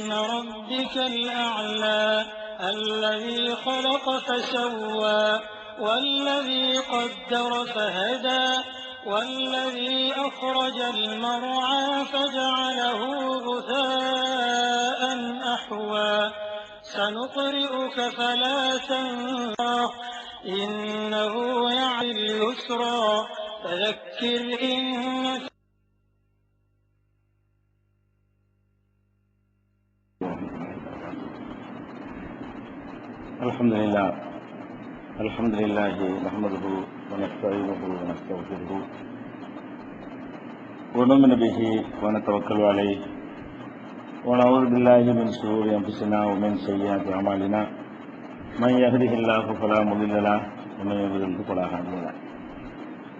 ربك الأعلى الذي خلق فسوى والذي قدر فهدى والذي أخرج المرعى فجعله غثاء أحوى سنقرئك فلا تنسى إنه يعلم اليسرى فذكر إن الحمد لله نحمده ونستعينه ونستغفره ونؤمن به ونتوكل عليه ونعوذ بالله من شرور أنفسنا ومن سيئات أعمالنا من يهده الله فلا مضل له ومن يضلل فلا هادي له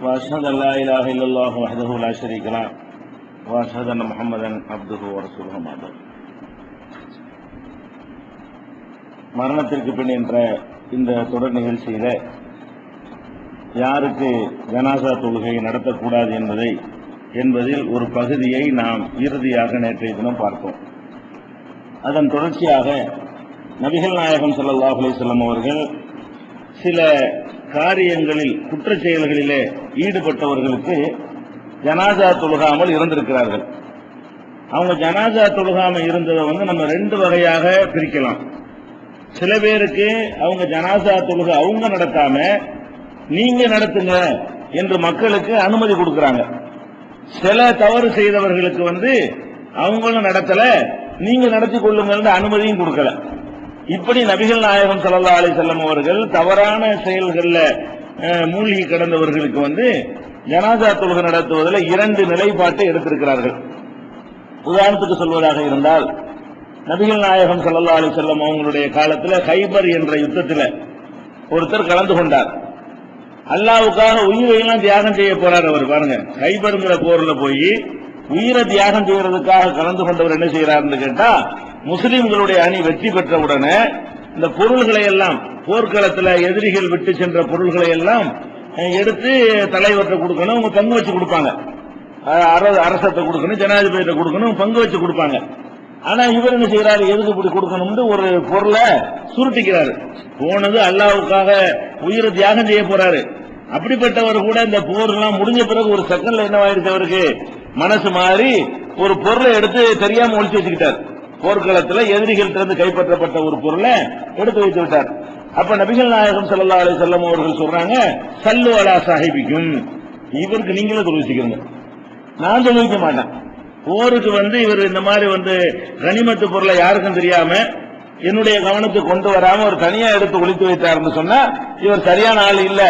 وأشهد أن لا إله إلا الله وحده لا شريك له وأشهد أن محمدا عبده ورسوله أما بعد. மரணத்திற்கு பின் என்ற இந்த தொடர் நிகழ்ச்சியில யாருக்கு ஜனாசா தொழுகை நடத்தக்கூடாது என்பதில் ஒரு பகுதியை நாம் இறுதியாக நேற்றைய தினம் பார்த்தோம். அதன் தொடர்ச்சியாக நபிகள் நாயகம் ஸல்லல்லாஹு அலைஹி வஸல்லம் அவர்கள் சில காரியங்களில் குற்றச் செயல்களிலே ஈடுபட்டவர்களுக்கு ஜனாசா தொழுகாமல் இருந்திருக்கிறார்கள். அவங்க ஜனாசா தொழுகாமல் இருந்ததை நம்ம ரெண்டு வகையாக பிரிக்கலாம். சில பேருக்கு அவங்க ஜனாசா தொழுகை அவங்க நடத்தாம நீங்க நடத்துங்க என்று மக்களுக்கு அனுமதி கொடுக்கறாங்க. சில தவறு செய்தவர்களுக்கு அவங்களும் நடத்தல, நீங்க நடத்தி கொள்ளுங்க அனுமதியும் கொடுக்கல. இப்படி நபிகள் நாயகம் ஸல்லல்லாஹு அலைஹி வஸல்லம் அவர்கள் தவறான செயல்கள்ல மூழ்கி கிடந்தவர்களுக்கு ஜனாசா தொழுகை நடத்துவதில் இரண்டு நிலைப்பாட்டை எடுத்திருக்கிறார்கள். உதாரணத்துக்கு சொல்வதாக இருந்தால், நபிகள் நாயகம் ஸல்லல்லாஹு அலைஹி வஸல்லம் அவங்களுடைய காலத்தில் கைபர் என்ற யுத்தத்தில் ஒருத்தர் கலந்து கொண்டார். அல்லாஹ்வுக்காக உயிரையெல்லாம் தியாகம் செய்ய போறார். அவர் பாருங்க, கைபர்ங்கிற போர்ல போய் உயிரை தியாகம் செய்யறதுக்காக கலந்து கொண்டவர் என்ன செய்யறாருன்னு கேட்டா, முஸ்லிம்களுடைய அணி வெற்றி பெற்ற உடனே இந்த பொருள்களை எல்லாம் போர்க்களத்தில் எதிரிகள் விட்டு சென்ற பொருள்களை எல்லாம் எடுத்து தலைவர்கிட்ட கொடுக்கணும், அவங்க பங்கு வச்சு கொடுப்பாங்க. அரசத்தை கொடுக்கணும், ஜனாதிபதியிட்ட கொடுக்கணும், பங்கு வச்சு கொடுப்பாங்க. ஆனா இவர் என்ன செய்யறாரு, எதுக்கு இப்படி கொடுக்கணும்னு ஒரு பொருளை சுருட்டிக்கிறாரு. போனது அல்லாஹ்வுக்காக உயிரை தியாகம் செய்ய போறாரு. அப்படிப்பட்டவர் கூட இந்த போர் எல்லாம் முடிஞ்ச பிறகு ஒரு செகண்ட்ல என்னவாயிருச்சு, அவருக்கு மனசு மாறி ஒரு பொருளை எடுத்து தெரியாம ஒழிச்சு வச்சுக்கிட்டார். போர்க்களத்துல எதிரிகள்ட்ட இருந்து கைப்பற்றப்பட்ட ஒரு பொருளை எடுத்து வைத்து விட்டார். அப்ப நபிகள் நாயகம் ஸல்லல்லாஹு அலைஹி வஸல்லம் அவர்கள் சொல்றாங்க, சல்லு அலா சாஹிபிக்கும், இவருக்கு நீங்களும் தொழுவிச்சுக்கிறீங்க, நான் தொழுவிக்க மாட்டேன். போருக்கு இவர் இந்த மாதிரி கனிமத்து பொருளை யாருக்கும் தெரியாம என்னுடைய கவனத்துக்கு கொண்டு வராம ஒரு தனியா எடுத்து ஒழித்து வைத்தார்னு சொன்னா இவர் சரியான ஆள் இல்ல.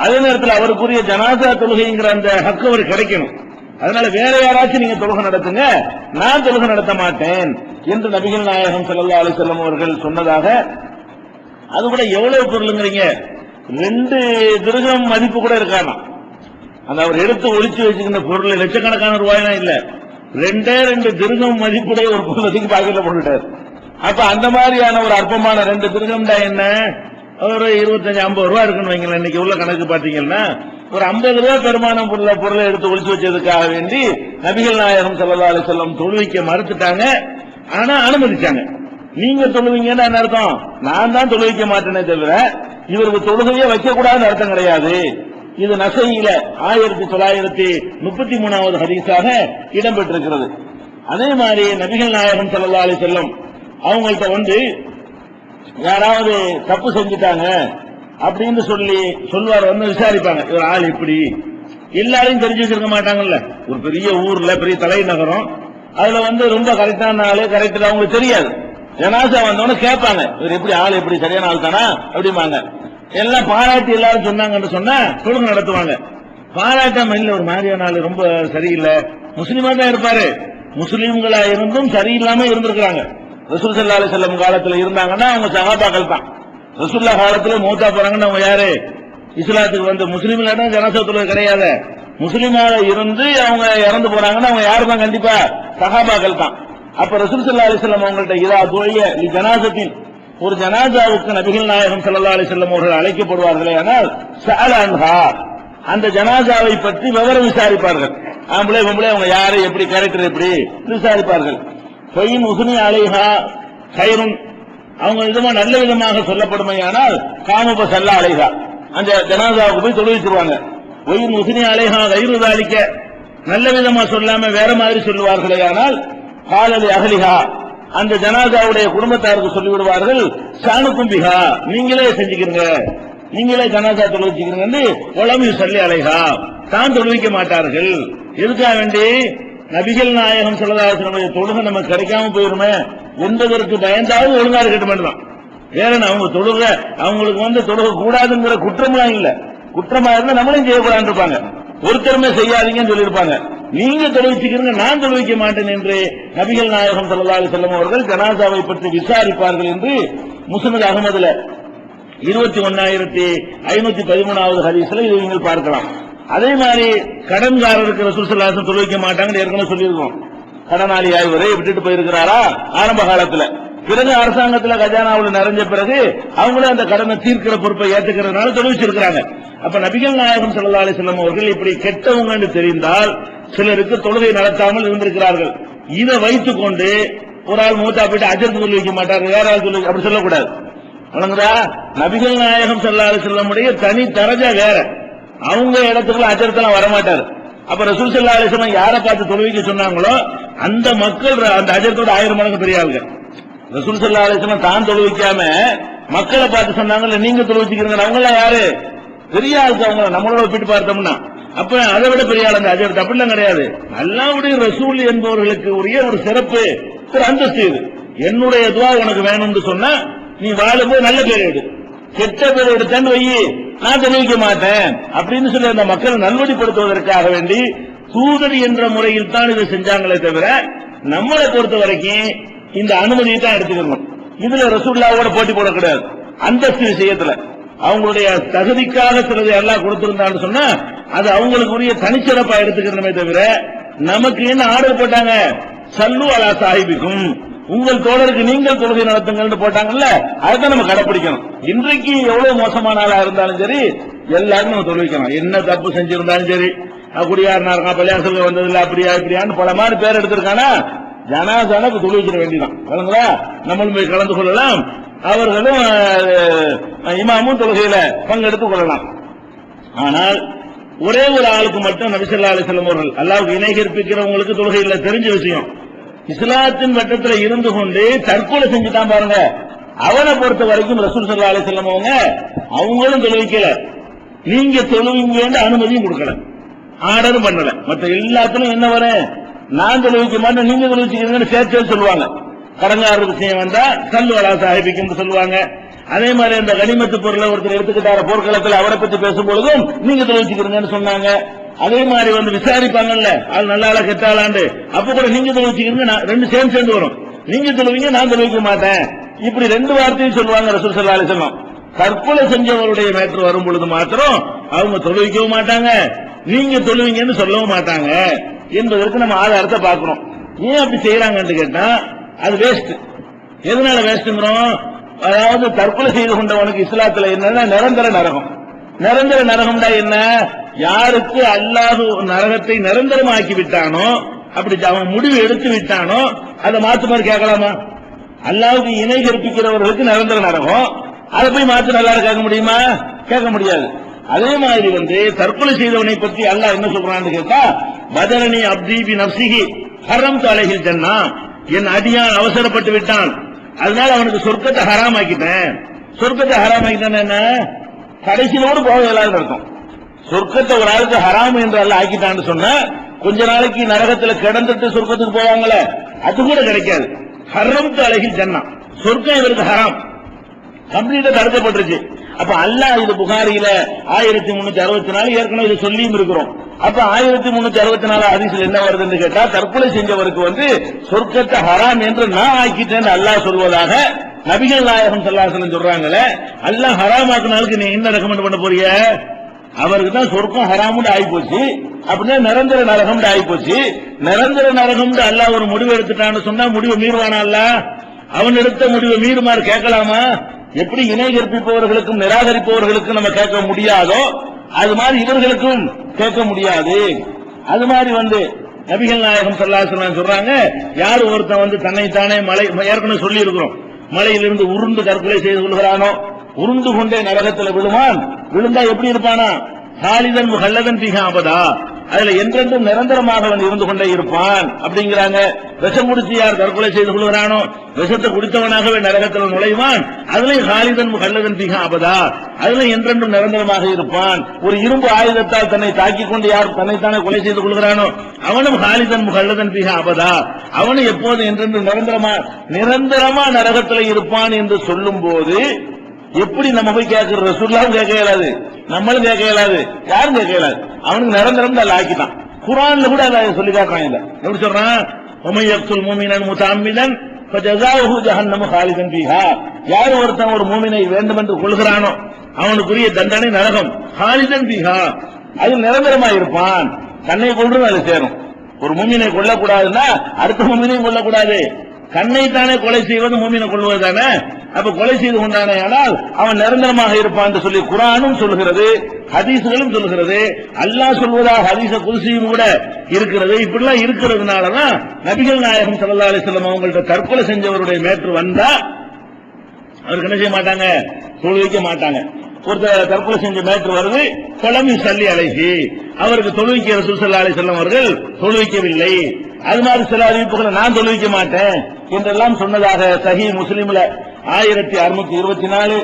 அதே நேரத்தில் அவருக்குரிய ஜனாசா தொழுகைங்கிற அந்த ஹக்கு அவர் கிடைக்கணும். அதனால வேற யாராச்சும் நீங்க தொழுகை நடத்துங்க, நான் தொழுகை நடத்த மாட்டேன் என்று நபிகள் நாயகம் ஸல்லல்லாஹு அலைஹி வஸல்லம் அவர்கள் சொன்னதாக. அது கூட எவ்வளவு பொருளுங்கிறீங்க, 2 திர்ஹம் மதிப்பு கூட இருக்கானா. அந்த அவர் எடுத்து ஒழிச்சு வச்சுக்கிற பொருள் லட்சக்கணக்கான ரூபாயெல்லாம் இல்ல, 2 திர்ஹம் மதிப்புடைய ஒரு பொருளுக்கு பாக்கெட்ல போட்டுட்டார். அப்ப அந்த மாதிரியான ஒரு அற்பமான 2 திர்ஹம் தான் என்ன, ஒரு 25-50 ரூபாய் இருக்குன்னு வைங்களேன். இன்னைக்கு உள்ள கணக்கு பாத்தீங்கன்னா ஒரு 50 ரூபாய் பெருமானம் பொருளை எடுத்து ஒழிச்சு வச்சதுக்காக வேண்டி நபிகள் நாயகம் ஸல்லல்லாஹு அலைஹி வஸல்லம் தொழுவிக்க மறுத்துட்டாங்க. ஆனா அனுமதிச்சாங்க. நீங்க தொழுவீங்கன்னு என்ன அர்த்தம், நான் தான் தொழுவிக்க மாட்டேனே தவிர இவருக்கு தொழுகையே வைக்க கூடாதுன்னு அர்த்தம் கிடையாது. இது நசையில 1933வது ஹதீஸாக இடம்பெற்றிருக்கிறது. அதே மாதிரி நபிகள் நாயகம் ஸல்லல்லாஹு அலைஹி வஸல்லம் அவங்கள்ட்ட யாராவது தப்பு செஞ்சுட்டாங்க அப்படின்னு சொல்வார், விசாரிப்பாங்க. இவர் ஆள் இப்படி எல்லாரையும் தெரிஞ்சு வச்சிருக்க மாட்டாங்கல்ல. ஒரு பெரிய ஊர்ல பெரிய தலைநகரம், அதுல ரொம்ப கரெக்டான ஆளு கரெக்ட் அவங்களுக்கு தெரியாது. ஜனாசா வந்தவொன்னு கேட்பாங்க, இவர் எப்படி ஆள் எப்படி சரியான ஆள் தானா அப்படிம்பாங்க. எல்லாம் பாராட்டி எல்லாரும் சொன்னாங்கன்னு சொன்னா தொழுகை நடத்துவாங்க. பாராட்டாம இல்ல, ஒரு மாதிரியான ஆளு ரொம்ப சரியில்லை, முஸ்லிமா தான் இருப்பாரு, முஸ்லிம்களா இருந்தும் சரியில்லாம இருந்திருக்கிறாங்க. ரசூல் ஸல்லல்லாஹு அலைஹி வஸல்லம் காலத்துல இருந்தாங்கன்னா அவங்க சஹாபாக்கள் தான். ரசூலுல்லாஹ் காலத்துல மௌத்தா போறாங்கன்னா அவங்க யாரு, இஸ்லாத்துக்கு முஸ்லிம்களா ஜனாசா தொழுகை கிடையாது. முஸ்லிமாக இருந்து அவங்க இறந்து போறாங்கன்னா அவங்க யாரு தான், கண்டிப்பா சஹாபாக்கள் தான். அப்ப ரசூல் ஸல்லல்லாஹு அலைஹி வஸல்லம் அவங்கள்ட்ட இதா துய்ய லி ஜனாசத்தின், ஒரு ஜனாசாவுக்கு நபிகள் நாயகம் ஸல்லல்லாஹு அலைஹி வஸல்லம் அவர்கள் அழைக்கப்படுவார்களே, ஆனால் சஅல அன்ஹா, அந்த ஜனாசாவை பற்றி விவரம் விசாரிப்பார்கள். ஆம்பளை பொம்பளை அவங்க யாரு, எப்படி கேரக்டர் எப்படி விசாரிப்பார்கள். பொயின் உசுனி அலைஹா கயிறுன், அவங்க விதமா நல்ல விதமாக சொல்லப்படுமையானால் காமப சல்லா அலைஹா, அந்த ஜனாசாவுக்கு போய் தொழுவிச்சிருவாங்க. பொயின் உசுனி அலைஹா கயிறு தாளிக்க, நல்ல விதமா சொல்லாம வேற மாதிரி சொல்லுவார்களே ஆனால் காலலி அகலிஹா, அந்த ஜனாசாவுடைய குடும்பத்தாருக்கு சொல்லிவிடுவார்கள், சாணுக்கும் பிஹா, நீங்களே செஞ்சுக்கிறீங்க, நீங்களே ஜனாசா தொழுவிச்சுக்கிறீங்க, உலகம் சொல்லி அலைஹா, தான் தொழுவிக்க மாட்டார்கள். எதுக்காக வேண்டி நபிகள் நாயகம் ஸல்லல்லாஹு அலைஹி வஸல்லம் தொழுகை நமக்கு கிடைக்காம போயிருமே என்பதற்கு பயந்தாவது ஒழுங்கா இருக்கட்டும் தான். வேற அவங்க தொழுக, அவங்களுக்கு தொழுக கூடாதுங்கிற குற்றம்லாம் இல்ல, குற்றமா இருந்தா நம்மளும் செய்யக்கூடாது இருப்பாங்க, ஒருத்தருமே செய்யாதீங்கன்னு சொல்லியிருப்பாங்க. நீங்க தொழுவிச்சுக்கிறீங்க, நான் தொழுவிக்க மாட்டேன் என்று நபிகள் நாயகம் ஸல்லல்லாஹு அலைஹி வஸல்லம் அவர்கள் ஜனாசாவை பற்றி விசாரிப்பார்கள் என்று முஸ்னத் அஹ்மதுல 21,513வது ஹதீஸ்ல இதை நீங்கள் பார்க்கலாம். அதே மாதிரி கடன்காரருக்கு ரசூல் ஸல்லல்லாஹு அலைஹி வஸல்லம் தொழுவிக்க மாட்டாங்கன்னு ஏற்கனவே சொல்லியிருக்கோம். கடனாளி ஆய்வரை விட்டுட்டு போயிருக்கிறாரா ஆரம்ப காலத்துல, பிறகு அரசாங்கத்துல கஜானாவில் நிறைஞ்ச பிறகு அவங்களும் அந்த கடனை தீர்க்கிற பொறுப்பை ஏற்றுக்கிறதுனால தொழுவிச்சிருக்கிறாங்க. அப்ப நபிகள் நாயகம் ஸல்லல்லாஹு அலைஹி வஸல்லம் அவர்கள் இப்படி கெட்டவங்க என்று தெரிந்தால் சிலருக்கு தொழுகை நடத்தாமல் இருந்திருக்கிறார்கள். இதை வைத்துக் கொண்டு ஒரு ஆள் மூத்தா போயிட்டு அஜர்த்து தொழுவிக்க மாட்டார், வேற ஆள் தொழுவி அப்படி சொல்லக்கூடாது. வணங்குதா? நபிகள் நாயகம் ஸல்லல்லாஹு அலைஹி வஸல்லம் உடைய தனி தரஜா வேற, அவங்க இடத்துக்குள்ள அஜர்த்தெல்லாம் வரமாட்டாரு. அப்ப ரசூல் ஸல்லல்லாஹு அலைஹி வஸல்லம் யாரை பார்த்து தொழுவிக்க சொன்னாங்களோ அந்த மக்கள் அந்த அஜர்த்தோட 1000 மடங்கு பெரிய ஆளுங்க. ரசூல் ஸல்லல்லாஹு அலைஹி வஸல்லம் தான் தொழுவிக்காம மக்களை பார்த்து சொன்னாங்கல்ல, நீங்க தொழுவிச்சுக்கிறீங்க, அவங்க எல்லாம் யாரு? பெரிய ஆளுக்கு. அவங்க நம்மளோட ஒப்பிட்டு பார்த்தோம்னா அப்ப அதை விட பெரிய ஆளுங்க அஜர்த் அப்படிலாம் கிடையாது. அல்லாஹ்வுடைய ரசூல் என்பவர்களுக்கு உரிய ஒரு சிறப்பு, ஒரு அந்தஸ்து இது. என்னுடைய துஆ உனக்கு வேணும்னு சொன்னா நீ வாழும்போது நல்ல பேர் எடு, கெட்ட பேர் எடுத்தேன்னு வை, நான் தெரிவிக்க மாட்டேன் அப்படின்னு சொல்லி அந்த மக்களை நல்வழிப்படுத்துவதற்காக வேண்டி தூதர் என்ற முறையில் தான் இதை செஞ்சாங்களே தவிர நம்மளை பொறுத்த வரைக்கும் இந்த அனுமதியை தான் எடுத்துக்கணும். இதுல ரசூலுல்லாஹ்வோட போட்டி போட கிடையாது. அந்தஸ்து விஷயத்துல அவங்களுடைய தகுதிக்காக சிலதை எல்லாம் கொடுத்திருந்தான்னு சொன்னா அது அவங்களுக்கு உரிய தனிச்சிறப்பா எடுத்துக்கிறோமே தவிர நமக்கு என்ன ஆர்டர் போட்டாங்க, சல்லு அலா சாஹிபிக்கும், உங்கள் தோழருக்கு நீங்கள் தொழுகை நடத்துங்கள் போட்டாங்கல்ல, அதுதான் நம்ம கடைபிடிக்கணும். இன்றைக்கு எவ்வளவு மோசமான ஆளா இருந்தாலும் சரி எல்லாரும் நம்ம தொழுவிக்கணும். என்ன தப்பு செஞ்சிருந்தாலும் சரி, குடியாரனா இருக்கான், பள்ளியாசல் வந்ததில்ல, அப்படியா இப்படியான்னு பல மாதிரி பேர் எடுத்திருக்கானா ஜனாசான தொழுவிக்கிற வேண்டிதான். நம்மளும் போய் கலந்து கொள்ளலாம், அவர்களும் இமாமும் தொழுகையில பங்கெடுத்துக் கொள்ளலாம். ஆனால் ஒரே ஒரு ஆளுக்கு மட்டும் நபி ஸல்லல்லாஹு அலைஹி வஸல்லம் அவர்கள் அல்லாஹ்வுக்கு இணை கற்பிக்கிறவங்களுக்கு தொழுகையில தெரிஞ்ச விஷயம், இஸ்லாத்தின் வட்டத்தில் இருந்து கொண்டு தற்கொலை செஞ்சுட்டான் பாருங்க, அவனை பொறுத்த வரைக்கும் ரசூல் ஸல்லல்லாஹு அலைஹி வஸல்லம் அவங்களும் தொழுவிக்கல, நீங்க தொழுவீங்கன்னு அனுமதியும் கொடுக்கல, ஆர்டரும் பண்ணல. மற்ற எல்லாத்திலும் என்ன வர, நான் தொழுவிக்க மாட்டேன் நீங்க தொழுவிச்சுக்கிறீங்கன்னு சேர்த்து சொல்லுவாங்க. கடங்கார விஷயம் வந்தா சல்லு அலா சாஹிபிக்கும் சொல்லுவாங்க. அதே மாதிரி அந்த கனிமத்து பொருளை ஒருத்தர் எடுத்துக்கிட்டார போர்க்களத்தில் அவரை பற்றி பேசும்பொழுதும் நீங்க தொழுவிச்சுக்கிறீங்கன்னு சொன்னாங்க. அதே மாதிரி விசாரிப்பாங்கல்ல, அது நல்லால கெட்டாலாண்டு, அப்ப கூட நீங்க தொழுவிச்சுக்கிறீங்க, ரெண்டு சேர்ந்து வரும், நீங்க தொழுவீங்க நான் தொழுவிக்க மாட்டேன், இப்படி ரெண்டு வார்த்தையும் சொல்லுவாங்க ரசூல் ஸல்லல்லாஹு அலைஹி வஸல்லம். தற்கொலை செஞ்சவருடைய மேட்டர் வரும் பொழுது மாத்திரம் அவங்க தொழுவிக்கவும் மாட்டாங்க, நீங்க தொழுவீங்கன்னு சொல்லவும் மாட்டாங்க என்பதற்கு நம்ம ஆதாரத்தை பார்க்கிறோம். ஏன் அப்படி செய்யறாங்கன்னு கேட்டா அது வேஸ்ட். எதனால வேஸ்ட்ங்கிறோம்? அதாவது தற்கொலை செய்து கொண்டவனுக்கு இஸ்லாத்துல என்னன்னா நிரந்தர நரகம். நிரந்தர நரகம்டா என்ன? யாருக்கு அல்லாஹ் நரகத்தை நிரந்தரமாக்கி விட்டானோ, அப்படி அவன் முடிவு எடுத்து விட்டானோ அதை மாற்றுமாறு கேட்கலாமா? அல்லாஹ்வுக்கு இணை கற்பிக்கிறவர்களுக்கு நிரந்தர நரகம், அதை போய் மாற்ற நல்லா கேட்க முடியுமா? கேட்க முடியாது. அதே மாதிரி தற்கொலை செய்தவனை பற்றி அல்லாஹ் என்ன சொல்றான்னு கேட்டா, பதரணி அப்தி பி நஃப்ஸிஹி ஹரம் அலைஹில் ஜன்னா, என் அடியான் அவசரப்பட்டு விட்டான், அதனால அவனுக்கு சொர்க்கத்தை ஹராமாக்கிட்டேன். சொர்க்கத்தை ஹராமாக்கிட்டேன் என்ன? கடைசியிலோடு போக இயலாது இருக்கும். சொர்க்கத்தை ஒரு ஆளுக்கு ஹராம் என்று அல்லாஹ் ஆக்கிட்டான்னு சொன்னா கொஞ்ச நாளைக்கு நரகத்துல கிடந்துட்டு சொர்க்கத்துக்கு போவாங்களே, அது கூட கிடைக்காது. ஹரம் அலைஹில் ஜன்னா, சொர்க்கம் இவருக்கு ஹராம், கம்ப்ளீட்டா தடுக்கப்பட்டுருச்சு. அப்ப அல்லாஹ் இது புகாரியில 1364 ஏற்கனவே இதை சொல்லியும் இருக்கிறோம். அப்ப 1364 ஹதீஸ்ல என்ன வருதுன்னு கேட்டா, தற்கொலை செஞ்சவருக்கு சொர்க்கத்தை ஹராம் என்று நான் ஆக்கிட்டேன்னு அல்லாஹ் சொல்வதாக நபிகள் நாயகம் ஸல்லல்லாஹு அலைஹி வஸல்லம் சொல்றாங்களே. அல்லாஹ் ஹராம் ஆக்குனாலுக்கு நீ என்ன ரெக்கமெண்ட் பண்ண போறிய? அவருக்கு தான் சொர்க்கம் ஹராமுன்னு ஆகி போச்சு, அப்படின்னா நிரந்தர நரகம் ஆகி போச்சு. நிரந்தர நரகம் அல்லாஹ் ஒரு முடிவு எடுத்துட்டான்னு சொன்னா முடிவை மீறுவானா? அல்லாஹ் அவன் எடுத்த முடிவை மீறுமாறு கேட்கலாமா? எப்படி இணை கற்பிப்பவர்களுக்கும் நிராகரிப்பவர்களுக்கும் நம்ம கேட்க முடியாதோ அது மாதிரி இவர்களுக்கும் கேட்க முடியாது. அது மாதிரி நபிகள் நாயகம் ஸல்லல்லாஹு அலைஹி வஸல்லம் சொல்றாங்க, யார் ஒருத்தன் வந்து தன்னைத்தானே மலை ஏற்கனவே சொல்லி இருக்கிறோம், மலையிலிருந்து உருண்டு தற்கொலை செய்து கொள்கிறானோ உருண்டு கொண்டே நரகத்தில் விழுவான். விழுந்தா எப்படி இருப்பானா? ஹாலிதன் முஹல்லதன் ஃபீஹா அபதா, அதுல என்றென்றும் நிரந்தரமாக அவன் இருந்து கொண்டே இருப்பான் அப்படிங்கிறாங்க. விஷம் குடிச்சு யார் தற்கொலை செய்து கொள்கிறானோ விஷத்தை குடித்தவனாகவே நரகத்தில் நுழைவான். அதுலயும் ஹாலிதன் முஹல்லதன் ஃபீஹா அபதா, அதுல என்றென்றும் நிரந்தரமாக இருப்பான். ஒரு இரும்பு ஆயுதத்தால் தன்னை தாக்கிக் கொண்டு யார் தன்னைத்தானே கொலை செய்து கொள்கிறானோ அவனும் ஹாலிதன் முஹல்லதன் ஃபீஹா அபதா, அவனும் எப்போது என்றென்றும் நிரந்தரமா நரகத்தில் இருப்பான் என்று சொல்லும் போது எப்படி நம்ம போய் கேட்கிற? ரசூலுல்லாஹ் கேட்க இயலாது, நம்மளும் கேட்க இயலாது, யாரும் கேட்க இயலாது. அவனுக்கு நிரந்தரம் தான் ஆக்கிட்டான். குர்ஆன்ல கூட அதை சொல்லி காட்டுறான். இல்ல எப்படி சொல்றான்? உமை யக்துல் முஃமினன் முதஅம்மிதன் ஃபஜஸாஹு ஜஹன்னமு காலிதன் ஃபீஹா, யார் ஒருத்தன் ஒரு மூமினை வேண்டும் என்று கொள்கிறானோ அவனுக்குரிய தண்டனை நரகம், காலிதன் ஃபீஹா, அது நிரந்தரமாக இருப்பான். தன்னை கொன்று அது சேரும். ஒரு மூமினை கொல்லக்கூடாதுன்னா அடுத்த மூமினையும் கொல்லக்கூடாது, தன்னைத்தானே கொலை செய்வது மூமினை கொள்வது தானே. அப்ப கொலை செய்து கொண்டானே ஆனால் அவன் நிரந்தரமாக இருப்பான் என்று சொல்லி குர்ஆனும் சொல்கிறது, ஹதீஸ்களும் சொல்கிறது, அல்லாஹ் சொல்வதாக ஹதீஸ குல்சியும் கூட இருக்கிறது. இப்படிலாம் இருக்கிறதுனாலதான் நபிகள் நாயகம் ஸல்லல்லாஹு அலைஹி வஸல்லம் அவங்கள்ட்ட தற்கொலை செஞ்சவருடைய மேற்று வந்தா அவருக்கு என்ன செய்ய மாட்டாங்க? தொழுவிக்க மாட்டாங்க. ஒருத்தர் தற்கொலை செஞ்ச மேற்று வருது, கொலமி சல்லி அலைஹி, அவருக்கு தொழுவிக்க ரசூல் ஸல்லல்லாஹு அலைஹி வஸல்லம் அவர்கள் தொழுவிக்கவில்லை. அது மாதிரி சில அறிவிப்புகளை நான் தொழுவிக்க மாட்டேன் என்றெல்லாம் சொன்னதாக சஹீஹ் முஸ்லிம்ல 1624,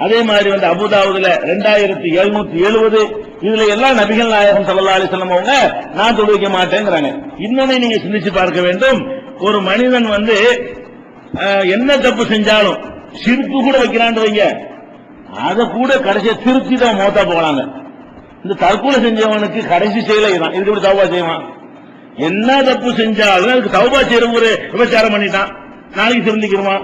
அதே மாதிரி வந்து அபூதாவுதுல 2770, இதுல எல்லாம் நபிகள் நாயகம் ஸல்லல்லாஹு அலைஹி வஸல்லம் அவங்க நான் தொழுவிக்க மாட்டேங்கிறாங்க. இன்னொன்னு நீங்க சிந்திச்சு பார்க்க வேண்டும், ஒரு மனிதன் வந்து என்ன தப்பு செஞ்சாலும் சிரிப்பு கூட வைக்கிறான்னு வைங்க, அதை கூட கடைசியா திருத்தி தான் மோத்தா போகலாங்க. இந்த தற்கொலை செஞ்சவனுக்கு கடைசி செயலை தான், இதுக்கு எப்படி தௌபா செய்வான்? என்ன தப்பு செஞ்சாலும் அதுக்கு தௌபா செய்யற ஒரு விபச்சாரம் பண்ணிட்டான், நாளைக்கு திருந்திக்கிடுவான்.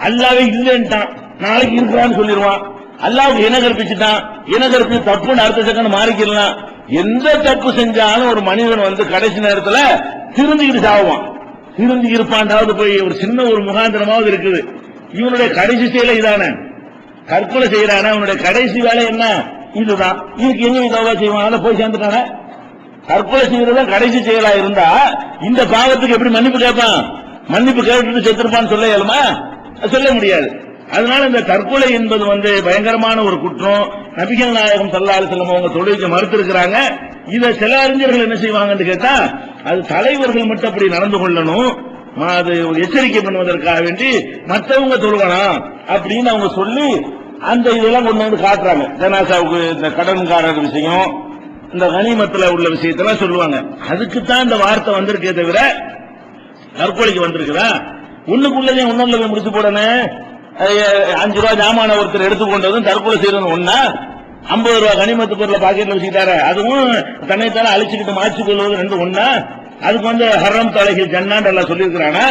அல்லாவே இல்லைன்ட்டான், நாளைக்கு இருக்கிறான்னு சொல்லிடுவான். அல்லாவுக்கு இன கற்பிச்சுட்டான், இன கற்பிச்சு தப்புன்னு அடுத்த செகண்ட் மாறிக்கலாம். எந்த தப்பு செஞ்சாலும் ஒரு மனிதன் வந்து கடைசி நேரத்தில் திருந்திக்கிட்டு சாவுவான். திருந்தி இருப்பான்டாவது போய் ஒரு சின்ன ஒரு முகாந்திரமாவது இருக்குது. இவனுடைய கடைசி செயலை இதானே, தற்கொலை செய்யறான அவனுடைய கடைசி வேலை என்ன? இதுதான். இதுக்கு எங்க தௌபா செய்வான்? போய் சேர்ந்துட்டான. தற்கொலை செய்யறதுதான் கடைசி செயலா இருந்தா இந்த பாவத்துக்கு எப்படி மன்னிப்பு கேட்பான்? மன்னிப்பு கேட்டு செத்துருப்பான்னு சொல்ல இயலுமா? சொல்ல முடியாது. அதனால இந்த தற்கொலை என்பது வந்து பயங்கரமான ஒரு குற்றம். நபிகள் நாயகம் ஸல்லல்லாஹு அலைஹி வஸல்லம் அவங்க தொழுவிக்க மறுத்திருக்கிறாங்க. இதை சில அறிஞர்கள் என்ன செய்வாங்கன்னு கேட்டா, அது தலைவர்கள் மட்டும் அப்படி நடந்து கொள்ளணும், அது எச்சரிக்கை பண்ணுவதற்காக வேண்டி மற்றவங்க தொழுகலாம் அப்படின்னு அவங்க சொல்லி அந்த இதெல்லாம் கொண்டு வந்து காட்டுறாங்க. ஜனாசாவுக்கு இந்த கடன்காரர் விஷயம், இந்த கனிமத்துல உள்ள விஷயத்தெல்லாம் சொல்லுவாங்க. அதுக்குத்தான் இந்த வார்த்தை வந்திருக்கே தவிர தற்கொலைக்கு வந்திருக்குதா? ஒண்ணுக்குள்ளதே ஒன்னொன்னு முடிச்சு போடணும். 5 ரூபாய் ஜாமான ஒருத்தர் எடுத்துக்கொண்டதும் தற்கொலை செய்யறது ஒண்ணா? 50 ரூபாய் கனிமத்து பொருளை பாக்கெட்ல வச்சுக்கிட்டாரு, அதுவும் தன்னைத்தானே அழிச்சுக்கிட்டு மாற்றி கொள்வது ரெண்டு ஒண்ணா? அதுக்கு வந்து ஹரம் தலைகள் ஜன்னான் எல்லாம் சொல்லியிருக்கிறானா?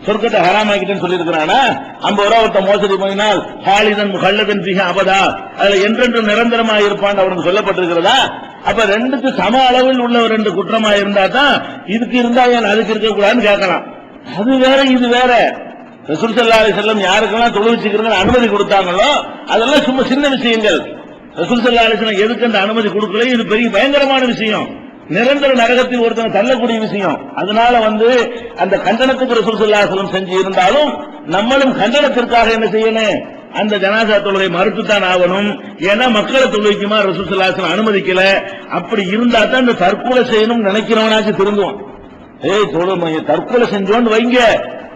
சொர்க்கத்தை ஹராமாக்கிட்டேன்னு சொல்லியிருக்கிறானா? 50 ரூபாய் ஒருத்த மோசடி போயினால் ஹாலிதன் முஹல்லதன் ஃபீஹா அபதா, அதுல என்றென்றும் நிரந்தரமா இருப்பான் அவனுக்கு சொல்லப்பட்டிருக்கிறதா? அப்ப ரெண்டுக்கு சம அளவில் உள்ள ஒரு ரெண்டு குற்றமா இருந்தா தான் இதுக்கு இருந்தா ஏன் அதுக்கு இருக்கக்கூடாதுன்னு கேட்கலாம். அது வேற இது வேற. ரசூல் ஸல்லல்லாஹு அலைஹி வஸல்லம் யாருக்கெல்லாம் தொழுவிச்சுக்கிறது அனுமதி கொடுத்தாங்களோ அதெல்லாம் சும்மா சின்ன விஷயங்கள். ரசூல் ஸல்லல்லாஹு அலைஹி வஸல்லம் எதுக்கு அந்த அனுமதி கொடுக்கல? இது பெரிய பயங்கரமான விஷயம், நிரந்தர நரகத்தில் ஒருத்தன் தள்ளக்கூடிய விஷயம். அதனால வந்து அந்த கண்டனத்துக்கு ரசூல் ஸல்லல்லாஹு அலைஹி வஸல்லம் செஞ்சு இருந்தாலும் நம்மளும் கண்டனத்திற்காக என்ன செய்யணும்? அந்த ஜனாசா தொழுகை மறுத்துத்தான் ஆகணும். ஏன்னா மக்களை தொழுவிக்குமா ரசூல் ஸல்லல்லாஹு அலைஹி வஸல்லம் அனுமதிக்கல. அப்படி இருந்தா தான் இந்த தற்கொலை செய்யணும் நினைக்கிறவனாச்சு திருந்துவான். தற்கொலை செஞ்சோன்னு வைங்க,